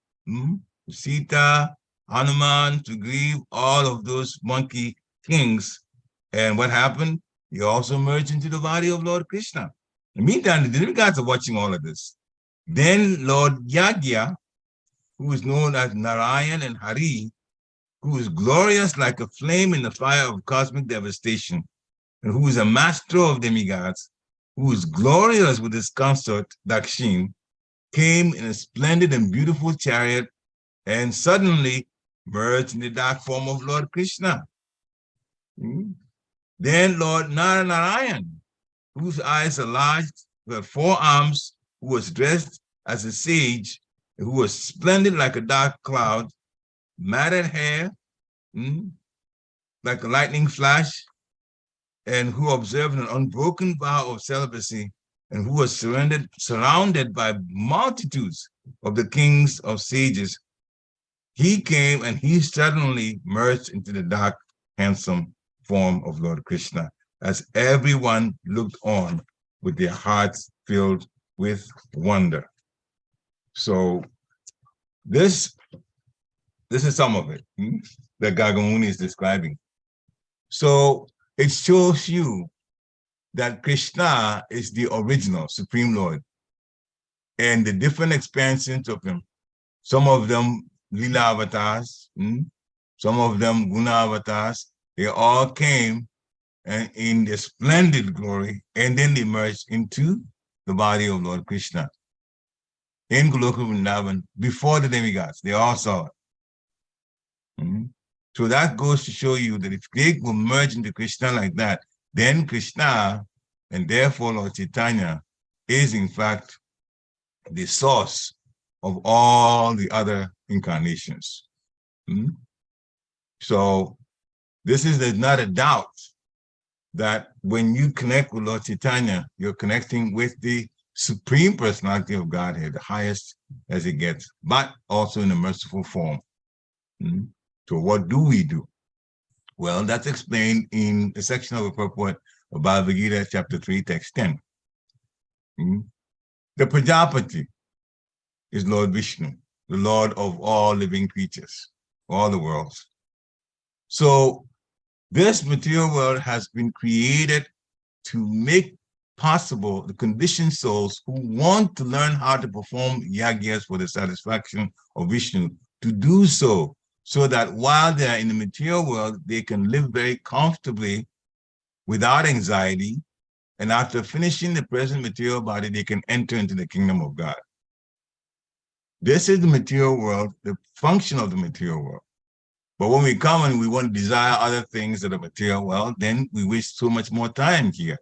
Sita, Hanuman, Sugriva, all of those monkey kings. And what happened? He also merged into the body of Lord Krishna. In the meantime, the demigods are watching all of this. Then Lord Yagya, who is known as Narayan and Hari, who is glorious like a flame in the fire of cosmic devastation, and who is a master of demigods, who is glorious with his consort, Dakshin, came in a splendid and beautiful chariot, and suddenly merged in the dark form of Lord Krishna. Then Lord Narayan, whose eyes are large, who had 4 arms, who was dressed as a sage, who was splendid like a dark cloud, matted hair, like a lightning flash, and who observed an unbroken vow of celibacy, and who was surrounded by multitudes of the kings of sages. He came and he suddenly merged into the dark, handsome form of Lord Krishna, as everyone looked on with their hearts filled with wonder. So this is some of it that Gagamuni is describing. So it shows you that Krishna is the original Supreme Lord, and the different expansions of him, some of them Lila avatars, some of them Guna avatars, they all came and in their splendid glory, and then they merged into the body of Lord Krishna in Goloka Vrindavan before the demigods. They all saw it. So that goes to show you that if they will merge into Krishna like that, then Krishna, and therefore Lord Chaitanya, is in fact the source of all the other incarnations. So this is, there's not a doubt that when you connect with Lord Chaitanya, you're connecting with the Supreme Personality of Godhead, the highest as it gets, but also in a merciful form. So what do we do? Well, that's explained in a section of the purport of Bhagavad Gita, chapter 3, text 10. The Prajapati is Lord Vishnu, the Lord of all living creatures, all the worlds. So this material world has been created to make possible the conditioned souls who want to learn how to perform yagyas for the satisfaction of Vishnu to do so that while they are in the material world, they can live very comfortably without anxiety, and after finishing the present material body, they can enter into the kingdom of God. This is the material world, the function of the material world. But when we come and we want to desire other things that are material, well, then we waste so much more time here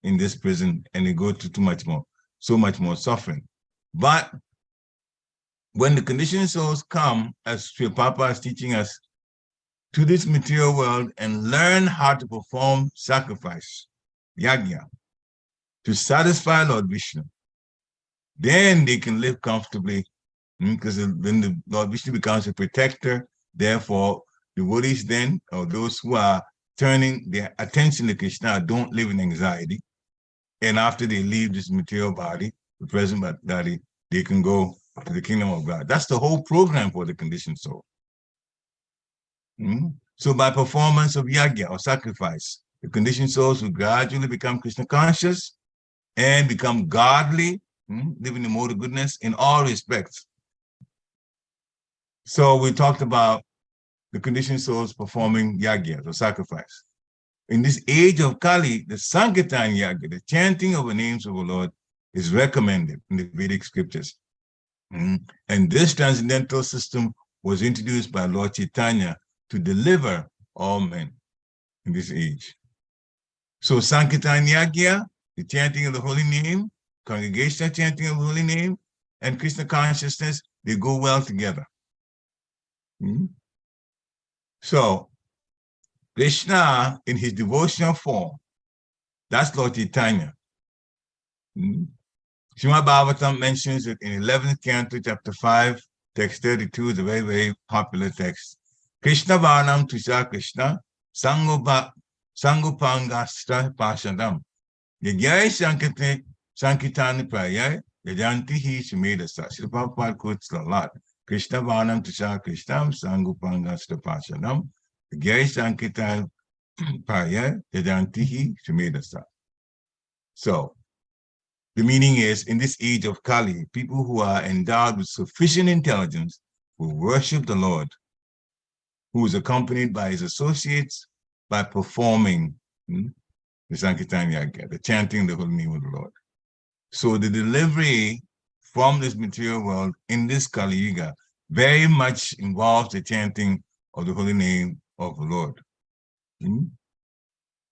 in this prison, and they go to so much more suffering. But when the conditioned souls come, as Sri Papa is teaching us, to this material world and learn how to perform sacrifice, yagya, to satisfy Lord Vishnu, then they can live comfortably, because then the Lord Vishnu becomes a protector. Therefore, the devotees then, or those who are turning their attention to Krishna, don't live in anxiety. And after they leave this material body, the present body, they can go to the kingdom of God. That's the whole program for the conditioned soul. So by performance of yagya or sacrifice, the conditioned souls will gradually become Krishna conscious and become godly, live in the mode of goodness in all respects. So we talked about the conditioned souls performing yagyas or sacrifice. In this age of Kali, the Sankirtan Yagya, the chanting of the names of the Lord, is recommended in the Vedic scriptures. And this transcendental system was introduced by Lord Chaitanya to deliver all men in this age. So Sankirtan Yagya, the chanting of the holy name, congregational chanting of the holy name, and Krishna consciousness, they go well together. So Krishna in his devotional form, that's Lord Chaitanya. Srimad Bhagavatam mentions it in 11th canto, chapter 5, text 32, is a very, very popular text. Krishna Varnam Tusha Krishna, Sangopangastra Pashadam, Yagyai Sankitani Prayai, Yajantihi Sumedasa. Srila Prabhupada quotes a lot. Krishna Varnam Tusha Krishna, Sangopangastra Pashadam, Yagyai Sankitani Prayai, Yajantihi Sumedasa. So, the meaning is, in this age of Kali, people who are endowed with sufficient intelligence will worship the Lord, who is accompanied by his associates by performing the Sankirtan Yagya, the chanting the holy name of the Lord. So the delivery from this material world in this Kali Yuga very much involves the chanting of the holy name of the Lord.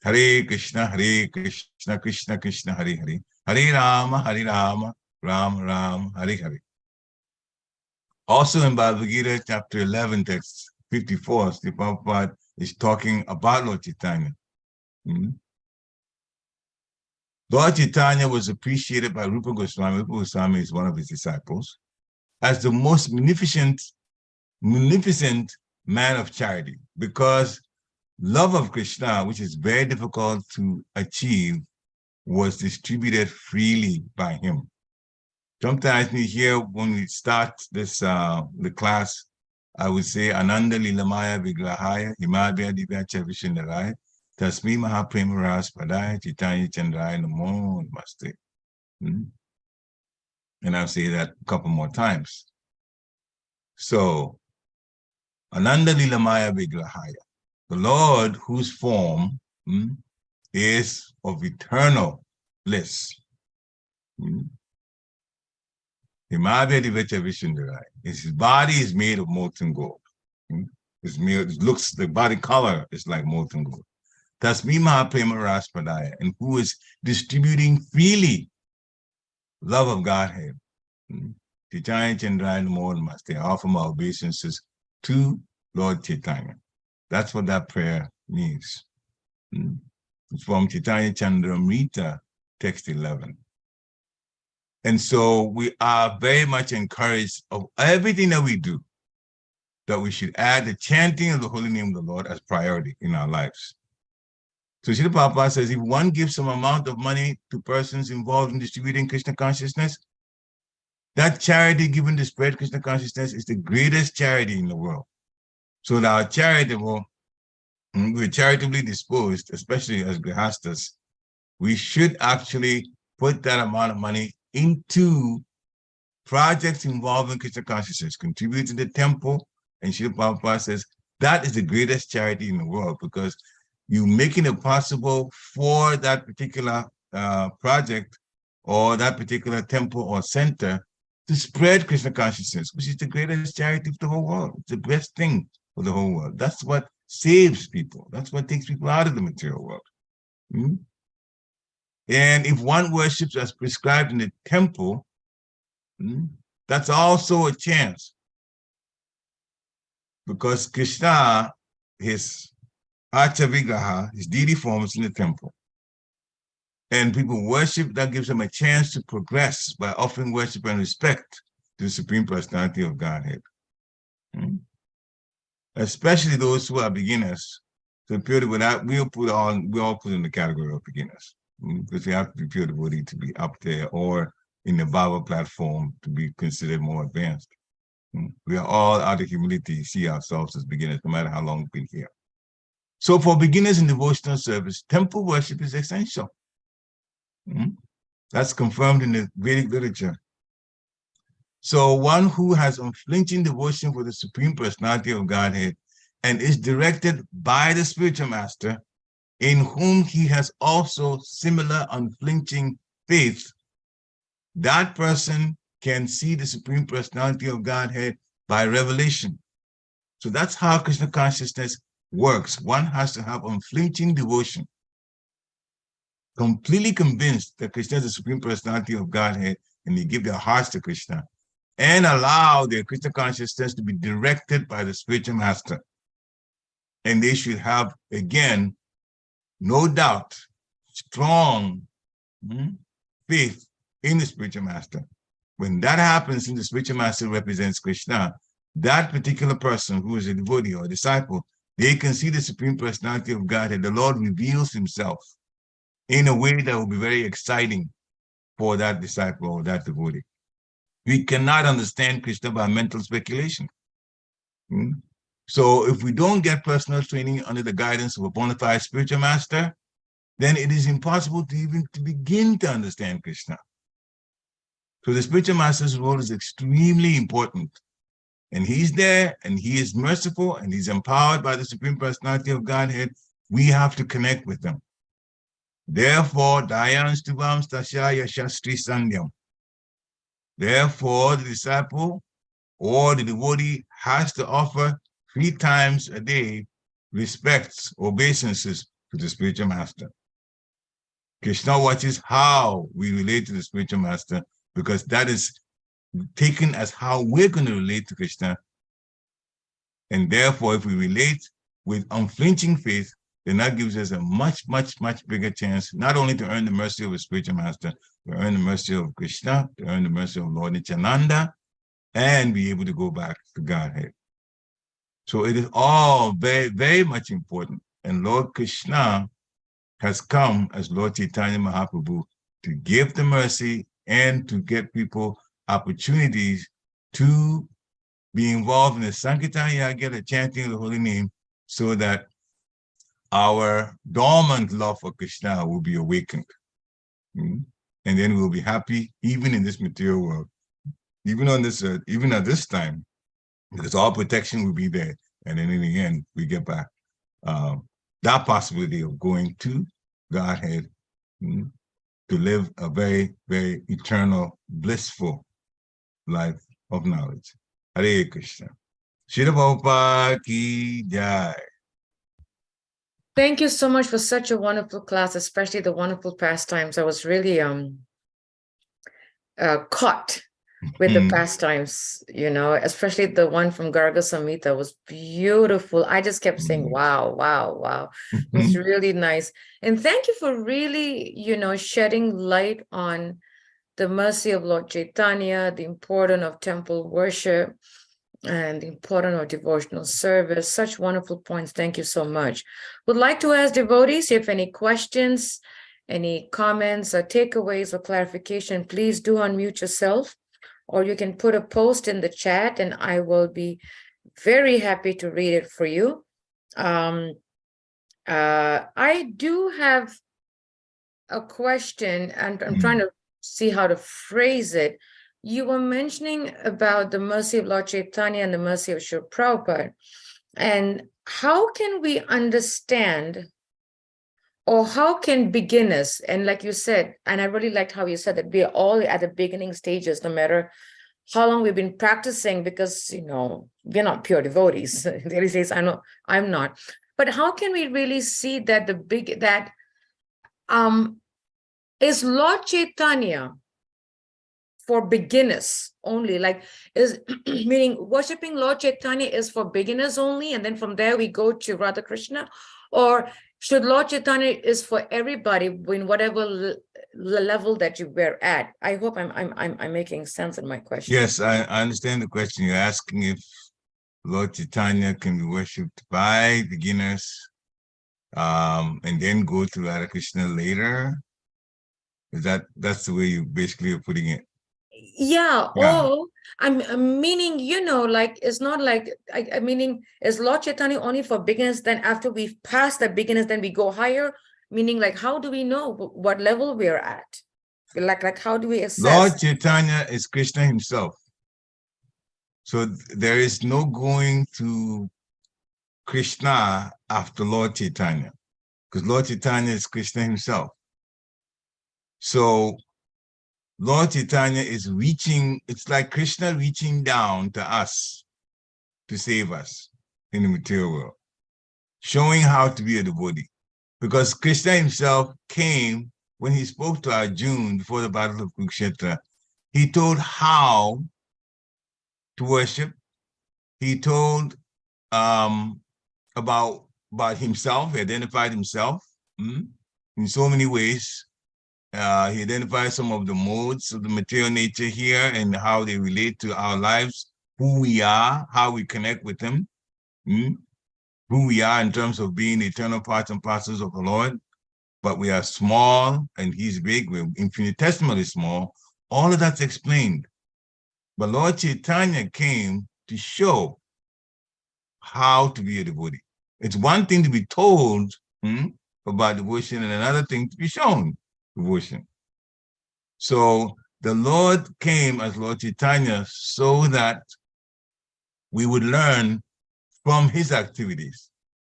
Hare Krishna, Krishna Krishna, Hare Hare. Hare Rama, Ram Ram, Hare Hare. Also in Bhagavad Gita, chapter 11, text 54, Sri Prabhupada is talking about Lord Chaitanya. Lord Chaitanya was appreciated by Rupa Goswami. Rupa Goswami is one of his disciples, as the most magnificent man of charity, because love of Krishna, which is very difficult to achieve, was distributed freely by him. Sometimes we hear when we start this the class, I would say Ananda Lila Maya Vigrahaya Himabhya Divyacha Vishindaraya Tasmi Mahaprema Raspadaya Chaitanya Chandraya Namo Namaste. And I'll say that a couple more times. So Ananda Lila Maya Vigrahaya, the Lord whose form is of eternal bliss. His body is made of molten gold. The body color is like molten gold. Tasmi Mahaprema Raspadaya, and who is distributing freely love of Godhead. Chaitanya Chandraya Namo Namaste. I offer my obeisances to Lord Chaitanya. That's what that prayer means. It's from Chaitanya Chandramrita, text 11. And so we are very much encouraged of everything that we do, that we should add the chanting of the holy name of the Lord as priority in our lives. So Srila Prabhupada says, if one gives some amount of money to persons involved in distributing Krishna consciousness, that charity given to spread Krishna consciousness is the greatest charity in the world. So that we're charitably disposed, especially as grihastas, we should actually put that amount of money into projects involving Krishna consciousness, contribute to the temple. And Srila Prabhupada says that is the greatest charity in the world, because you're making it possible for that particular project or that particular temple or center to spread Krishna consciousness, which is the greatest charity of the whole world. It's the best thing for the whole world. That's what saves people. That's what takes people out of the material world. And if one worships as prescribed in the temple, that's also a chance. Because Krishna, his Archa Vigraha, his deity form is in the temple. And people worship, that gives them a chance to progress by offering worship and respect to the Supreme Personality of Godhead. Especially those who are beginners. So pure devotee, we all put in the category of beginners. Because we have to be pure devotee to be up there, or in the Baba platform to be considered more advanced. We are all out of humility, see ourselves as beginners, no matter how long we've been here. So for beginners in devotional service, temple worship is essential. That's confirmed in the Vedic literature. So one who has unflinching devotion for the Supreme Personality of Godhead and is directed by the spiritual master, in whom he has also similar unflinching faith, that person can see the Supreme Personality of Godhead by revelation. So that's how Krishna consciousness works. One has to have unflinching devotion, completely convinced that Krishna is the Supreme Personality of Godhead, and they give their hearts to Krishna, and allow their Krishna consciousness to be directed by the spiritual master. And they should have, again, no doubt, strong faith in the spiritual master. When that happens, and the spiritual master represents Krishna, that particular person who is a devotee or a disciple, they can see the Supreme Personality of Godhead. The Lord reveals himself in a way that will be very exciting for that disciple or that devotee. We cannot understand Krishna by mental speculation. So if we don't get personal training under the guidance of a bona fide spiritual master, then it is impossible to even begin to understand Krishna. So the spiritual master's role is extremely important. And he's there, and he is merciful, and he's empowered by the Supreme Personality of Godhead. We have to connect with them. Therefore, Dayan Stubam Stashaya Shastri Sandyam. Therefore, the disciple or the devotee has to offer 3 times a day respects, obeisances to the spiritual master. Krishna watches how we relate to the spiritual master, because that is taken as how we're going to relate to Krishna. And therefore, if we relate with unflinching faith, then that gives us a much, much, much bigger chance, not only to earn the mercy of a spiritual master, to earn the mercy of Krishna, to earn the mercy of Lord Nityananda, and be able to go back to Godhead. So it is all very, very much important. And Lord Krishna has come as Lord Chaitanya Mahaprabhu to give the mercy and to get people opportunities to be involved in the Sankirtan Yagya, the chanting of the holy name, so that our dormant love for Krishna will be awakened. And then we'll be happy even in this material world, even on this earth, even at this time, because all protection will be there. And then in the end, we get back that possibility of going to Godhead to live a very, very eternal, blissful life of knowledge. Hare Krishna. Srila Prabhupada ki jai. Thank you so much for such a wonderful class, especially the wonderful pastimes. I was really caught with the pastimes, especially the one from Garga Samhita was beautiful. I just kept saying, wow, wow, wow. It was really nice. And thank you for really, shedding light on the mercy of Lord Chaitanya, the importance of temple worship, and the importance of devotional service. Such wonderful points. Thank you so much. Would like to ask devotees, if any questions, any comments or takeaways or clarification, please do unmute yourself, or you can put a post in the chat and I will be very happy to read it for you. I do have a question, and I'm trying to see how to phrase it. You were mentioning about the mercy of Lord Chaitanya and the mercy of Srila Prabhupada. And how can we understand, or how can beginners, and like you said, and I really liked how you said that we are all at the beginning stages, no matter how long we've been practicing, because, we're not pure devotees. There is says, I know I'm not. But how can we really see that is Lord Chaitanya for beginners only, like is meaning worshiping Lord Chaitanya is for beginners only, and then from there we go to Radha Krishna, or should Lord Chaitanya is for everybody in whatever level that you were at? I hope I'm making sense in my question. Yes, I understand the question. You're asking if Lord Chaitanya can be worshipped by beginners and then go to Radha Krishna later. That's the way you basically are putting it? Yeah. Or I'm meaning, like it's not like I meaning is Lord Chaitanya only for beginners, then after we've passed the beginners then we go higher, meaning like how do we know what level we're at, like how do we assess? Lord Chaitanya is Krishna himself, so there is no going to Krishna after Lord Chaitanya, because Lord Chaitanya is Krishna himself. So Lord Chaitanya is reaching, it's like Krishna reaching down to us to save us in the material world, showing how to be a devotee. Because Krishna himself came when he spoke to Arjuna before the Battle of Kurukshetra. He told how to worship. He told about himself. He identified himself in so many ways. He identifies some of the modes of the material nature here and how they relate to our lives, who we are, how we connect with him, who we are in terms of being eternal parts and parcels of the Lord. But we are small and he's big, we're infinitesimally small. All of that's explained. But Lord Chaitanya came to show how to be a devotee. It's one thing to be told about devotion and another thing to be shown devotion. So the Lord came as Lord Chaitanya so that we would learn from his activities.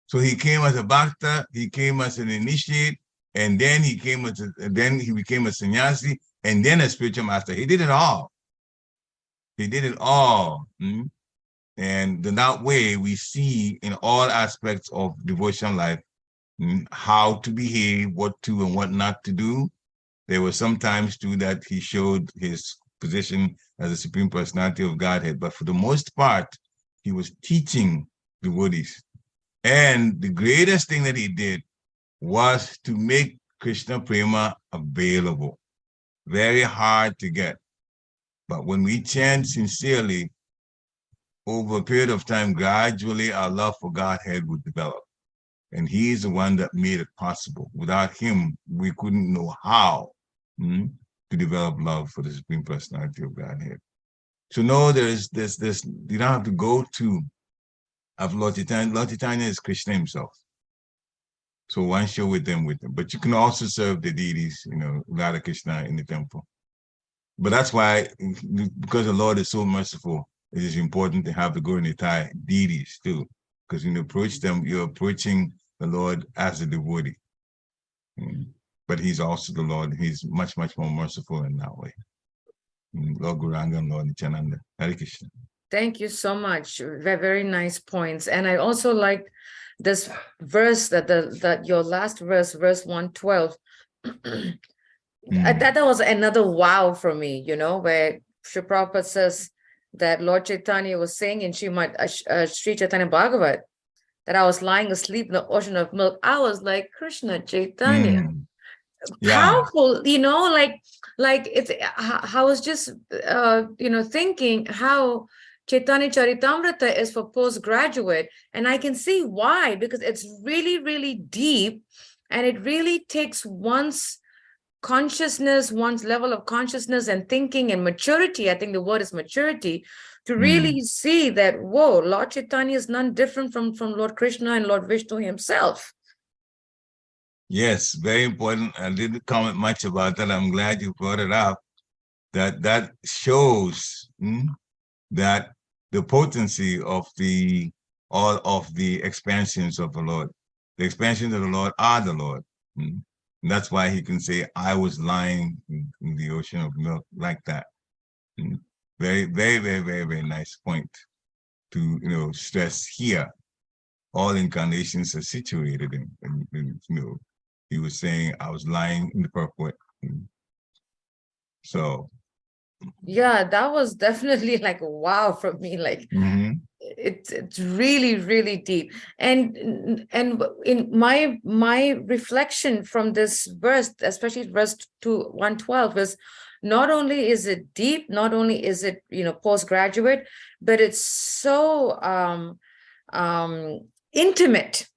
So he came as a bhakta, he came as an initiate, and then he became a sannyasi, and then a spiritual master. He did it all. He did it all. And in that way, we see in all aspects of devotion life how to behave, what to and what not to do. There were some times too that he showed his position as the Supreme Personality of Godhead, but for the most part, he was teaching devotees. And the greatest thing that he did was to make Krishna Prema available. Very hard to get. But when we chant sincerely, over a period of time, gradually our love for Godhead would develop. And he's the one that made it possible. Without him, we couldn't know how to develop love for the Supreme Personality of Godhead. So no, there's this, you don't have to go to Lord Chaitanya. Lord Chaitanya is Krishna himself. So one show with them. But you can also serve the deities, Radha Krishna in the temple. But that's why, because the Lord is so merciful, it is important to have the Guru Nitai deities too. Because when you approach them, you're approaching the Lord as a devotee. But he's also the Lord. He's much, much more merciful in that way. Lord Guranga and Lord Nityananda. Hare Krishna. Thank you so much. Very nice points. And I also liked this verse that your last verse 112. That was another wow for me, where Sri Prabhupada says that Lord Chaitanya was saying in Sri Chaitanya Bhagavat that I was lying asleep in the ocean of milk. I was like, Krishna Chaitanya. Powerful, like it's, I was just thinking how Chaitanya Charitamrita is for postgraduate, and I can see why, because it's really, really deep, and it really takes one's consciousness, one's level of consciousness and thinking and maturity. I think the word is maturity, to really see that, whoa, Lord Chaitanya is none different from Lord Krishna and Lord Vishnu himself. Yes, very important. I didn't comment much about that. I'm glad you brought it up. That shows that the potency of all of the expansions of the Lord. The expansions of the Lord are the Lord. And that's why he can say, I was lying in the ocean of milk, like that. Very, very, very, very, very nice point to stress here. All incarnations are situated in he was saying, I was lying in the purport. So. Yeah, that was definitely like, wow, for me, like it's really, really deep. And in my reflection from this verse, especially verse 112, is not only is it deep, not only is it, postgraduate, but it's so intimate.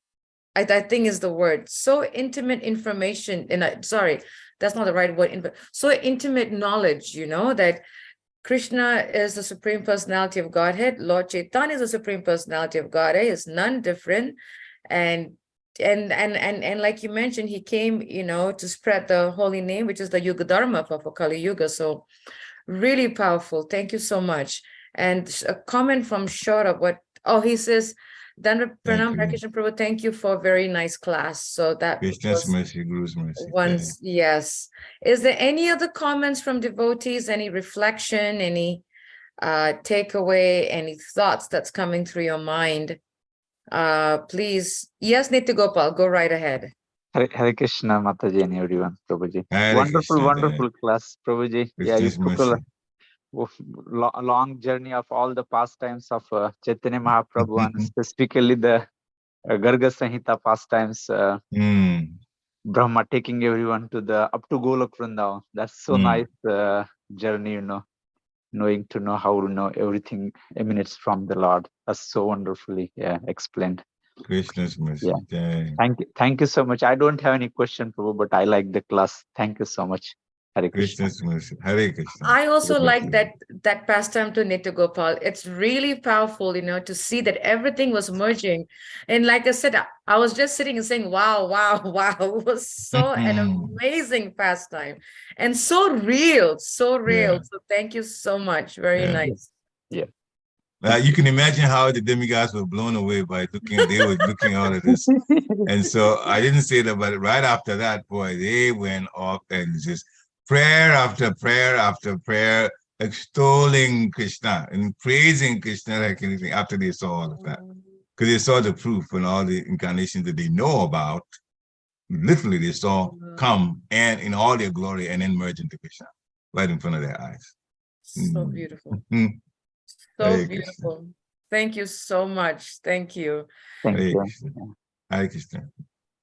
I think is the word. So intimate information, sorry, that's not the right word, so intimate knowledge, that Krishna is the Supreme Personality of Godhead, Lord Chaitanya is the Supreme Personality of Godhead, is none different. And like you mentioned, he came, to spread the holy name, which is the Yuga Dharma for Kali Yuga. So really powerful. Thank you so much. And a comment from Shora, he says, Then Pranam Krishna Prabhu, thank you for a very nice class. So that Krishna's mercy, Guru's mercy. Once, yes. Is there any other comments from devotees? Any reflection? Any takeaway? Any thoughts that's coming through your mind? Please, yes, Nitya Gopal, go right ahead. Hare Krishna, Mataji, and everyone, Prabhuji. Wonderful, wonderful class, Prabhuji. Yeah, you Krishna's took mercy. a long journey of all the pastimes of Chaitanya Mahaprabhu, and specifically the Garga Sanhita pastimes. Brahma taking everyone up to Golok Vrindavan. That's so nice journey, knowing to know how to know everything emanates from the Lord. That's so wonderfully explained. Krishna's mercy. Yeah. Thank you so much. I don't have any question, Prabhu, but I like the class. Thank you so much. Hare Krishna. Krishna's mercy. Hare Krishna. I also like that pastime to Nitya Gopal. It's really powerful, to see that everything was merging. And like I said, I was just sitting and saying, wow, wow, wow. It was so an amazing pastime and so real. So thank you so much. Very nice. Yeah. You can imagine how the demigods were blown away by they were looking out at this. And so I didn't say that, but right after that, boy, they went off and just prayer after prayer after prayer. extolling Krishna and praising Krishna like anything after they saw all of that. Because they saw the proof and all the incarnations that they know about. Literally, they saw come and in all their glory and then merge into Krishna right in front of their eyes. So beautiful. Mm. So Hare beautiful. Krishna. Thank you so much. Thank you. Thank Hare you. Krishna. Hare Krishna.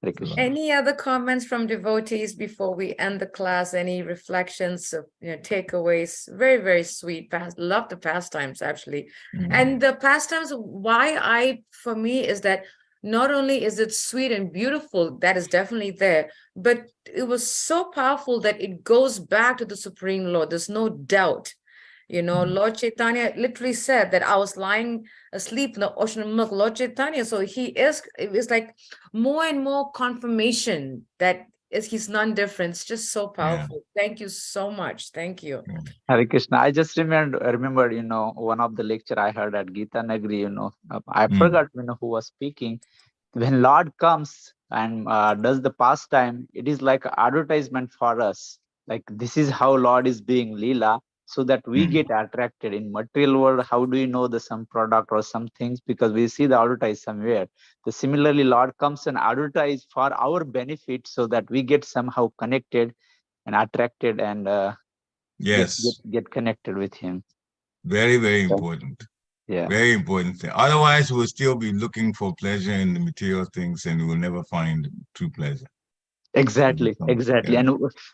Hare Krishna. Any other comments from devotees before we end the class? Any reflections of takeaways? Very, very sweet. Love the pastimes actually. And the pastimes, for me is that not only is it sweet and beautiful, that is definitely there, but it was so powerful that it goes back to the Supreme Lord. There's no doubt. Lord Chaitanya literally said that I was lying asleep in the ocean of milk. Lord Chaitanya, so it's like more and more confirmation that he's non-different. It's just so powerful. Thank you so much. Thank you. Hare Krishna. I just remembered, one of the lecture I heard at Gita Nagri, I forgot, who was speaking. When Lord comes and does the pastime, it is like an advertisement for us. Like this is how Lord is being Leela, so that we get attracted. In material world, how do you know the some product or some things? Because we see the advertise somewhere. Similarly, Lord comes and advertise for our benefit, so that we get somehow connected and attracted and get connected with Him. Very, very important. Yeah. Very important thing. Otherwise, we'll still be looking for pleasure in the material things and we'll never find true pleasure. Exactly. Yeah.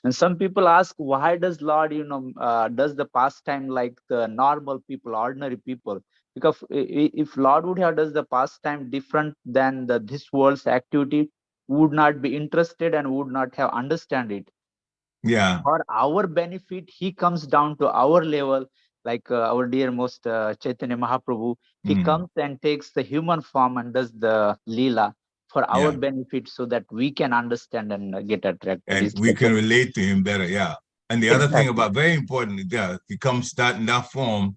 And some people ask, why does Lord, does the pastime like the normal people, ordinary people? Because if Lord would have does the pastime different than this world's activity, would not be interested and would not have understand it. Yeah. For our benefit, He comes down to our level, like our dear most Chaitanya Mahaprabhu. He comes and takes the human form and does the Leela for our benefit, so that we can understand and get attracted. And we can relate to Him better, yeah. And the other thing about, very important, He comes in that form,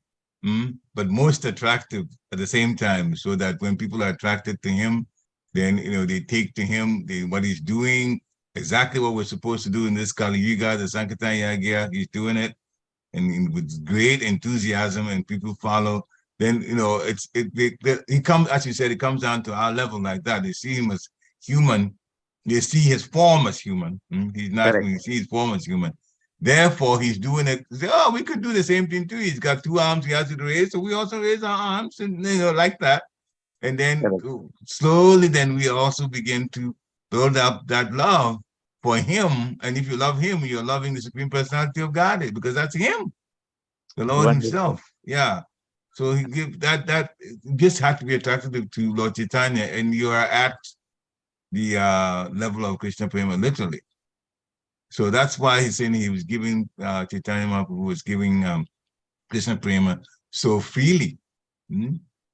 but most attractive at the same time, so that when people are attracted to Him, then, they take to Him what He's doing, exactly what we're supposed to do in this Kali Yuga, the Sankirtan Yagya. He's doing it, and with great enthusiasm, and people follow. Then he comes, as you said, it comes down to our level like that. They see Him as human. They see His form as human. He's not. They see His form as human. Therefore, He's doing it. Say, oh, we could do the same thing too. He's got two arms. He has to raise, so we also raise our arms, and like that. And then slowly, then we also begin to build up that love for Him. And if you love Him, you're loving the Supreme Personality of Godhead, because that's Him, the Lord Himself. Yeah. So He give that you just have to be attracted to Lord Chaitanya, and you are at the level of Krishna Prema, literally. So that's why He's saying He was giving Chaitanya Mahaprabhu was giving Krishna Prema so freely.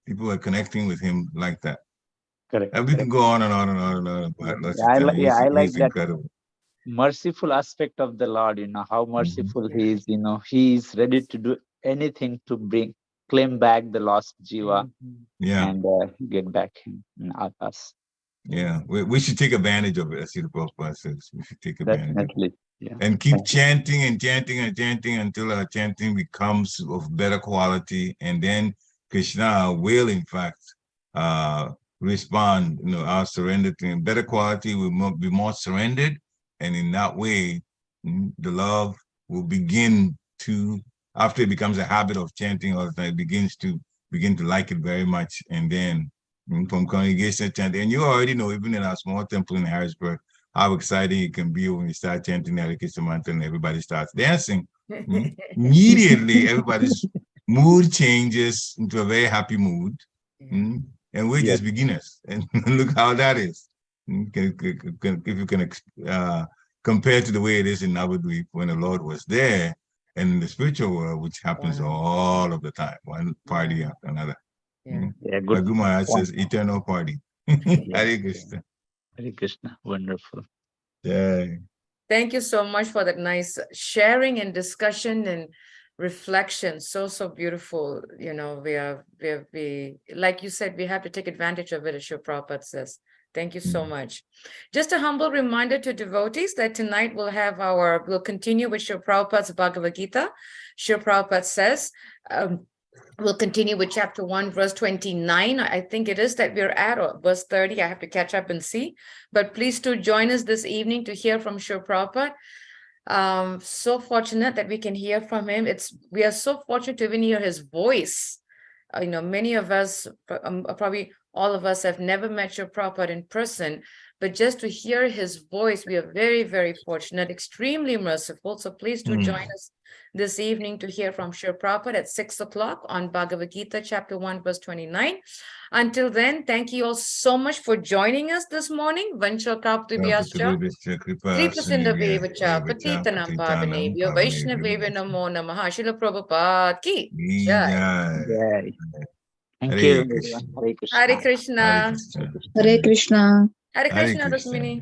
People are connecting with Him like that. Correct. And we can go on and on and on and on about Lord Chaitanya. I like that incredible. Merciful aspect of the Lord, how merciful He is. He is ready to do anything to claim back the lost jiva and get back Him and us. Yeah, we should take advantage of it. That's what the Prabhupada says. We should take advantage of it. Yeah. And keep chanting and chanting and chanting until our chanting becomes of better quality. And then Krishna will, in fact, respond, our surrender to Him. Better quality will be more surrendered. And in that way, the love will begin to, after it becomes a habit of chanting all the time, it begins to like it very much. And then from congregation chanting, and you already know, even in our small temple in Harrisburg, how exciting it can be when you start chanting Hare Krishna mantra and everybody starts dancing. Immediately, everybody's mood changes into a very happy mood. And we're just beginners. And look how that is. If you can compare to the way it is in Navadvip when the Lord was there, and in the spiritual world, which happens all of the time, one party after another. Good. Guru says, eternal party. Hare Krishna. Hare Krishna. Wonderful. Yeah. Thank you so much for that nice sharing and discussion and reflection. So beautiful. We like you said, we have to take advantage of it, as Srila Prabhupada says. Thank you so much. Just a humble reminder to devotees that tonight we'll continue with Srila Prabhupada's Bhagavad Gita. Srila Prabhupada says, we'll continue with chapter 1, verse 29. I think it is that we're at, or verse 30. I have to catch up and see. But please do join us this evening to hear from Srila Prabhupada. So fortunate that we can hear from him. We are so fortunate to even hear his voice. Many of us, probably all of us, have never met Srila Prabhupada in person, but just to hear his voice, we are very, very fortunate, extremely merciful. So please do join us this evening to hear from Srila Prabhupada at 6 o'clock on Bhagavad Gita, chapter 1, verse 29. Until then, thank you all so much for joining us this morning. Vancha Kaptubhyascha, Triprasindavevacha, Patitanam Pavanebhyo, Vaishnavevya Namo Namaha, Srila Prabhupada ki jai. Yay. Thank Hare you, Krishna. everyone. Hare Krishna. Hare Krishna. Hare Krishna. Hare Krishna. Hare Hare Krishna, Krishna. Rukmini.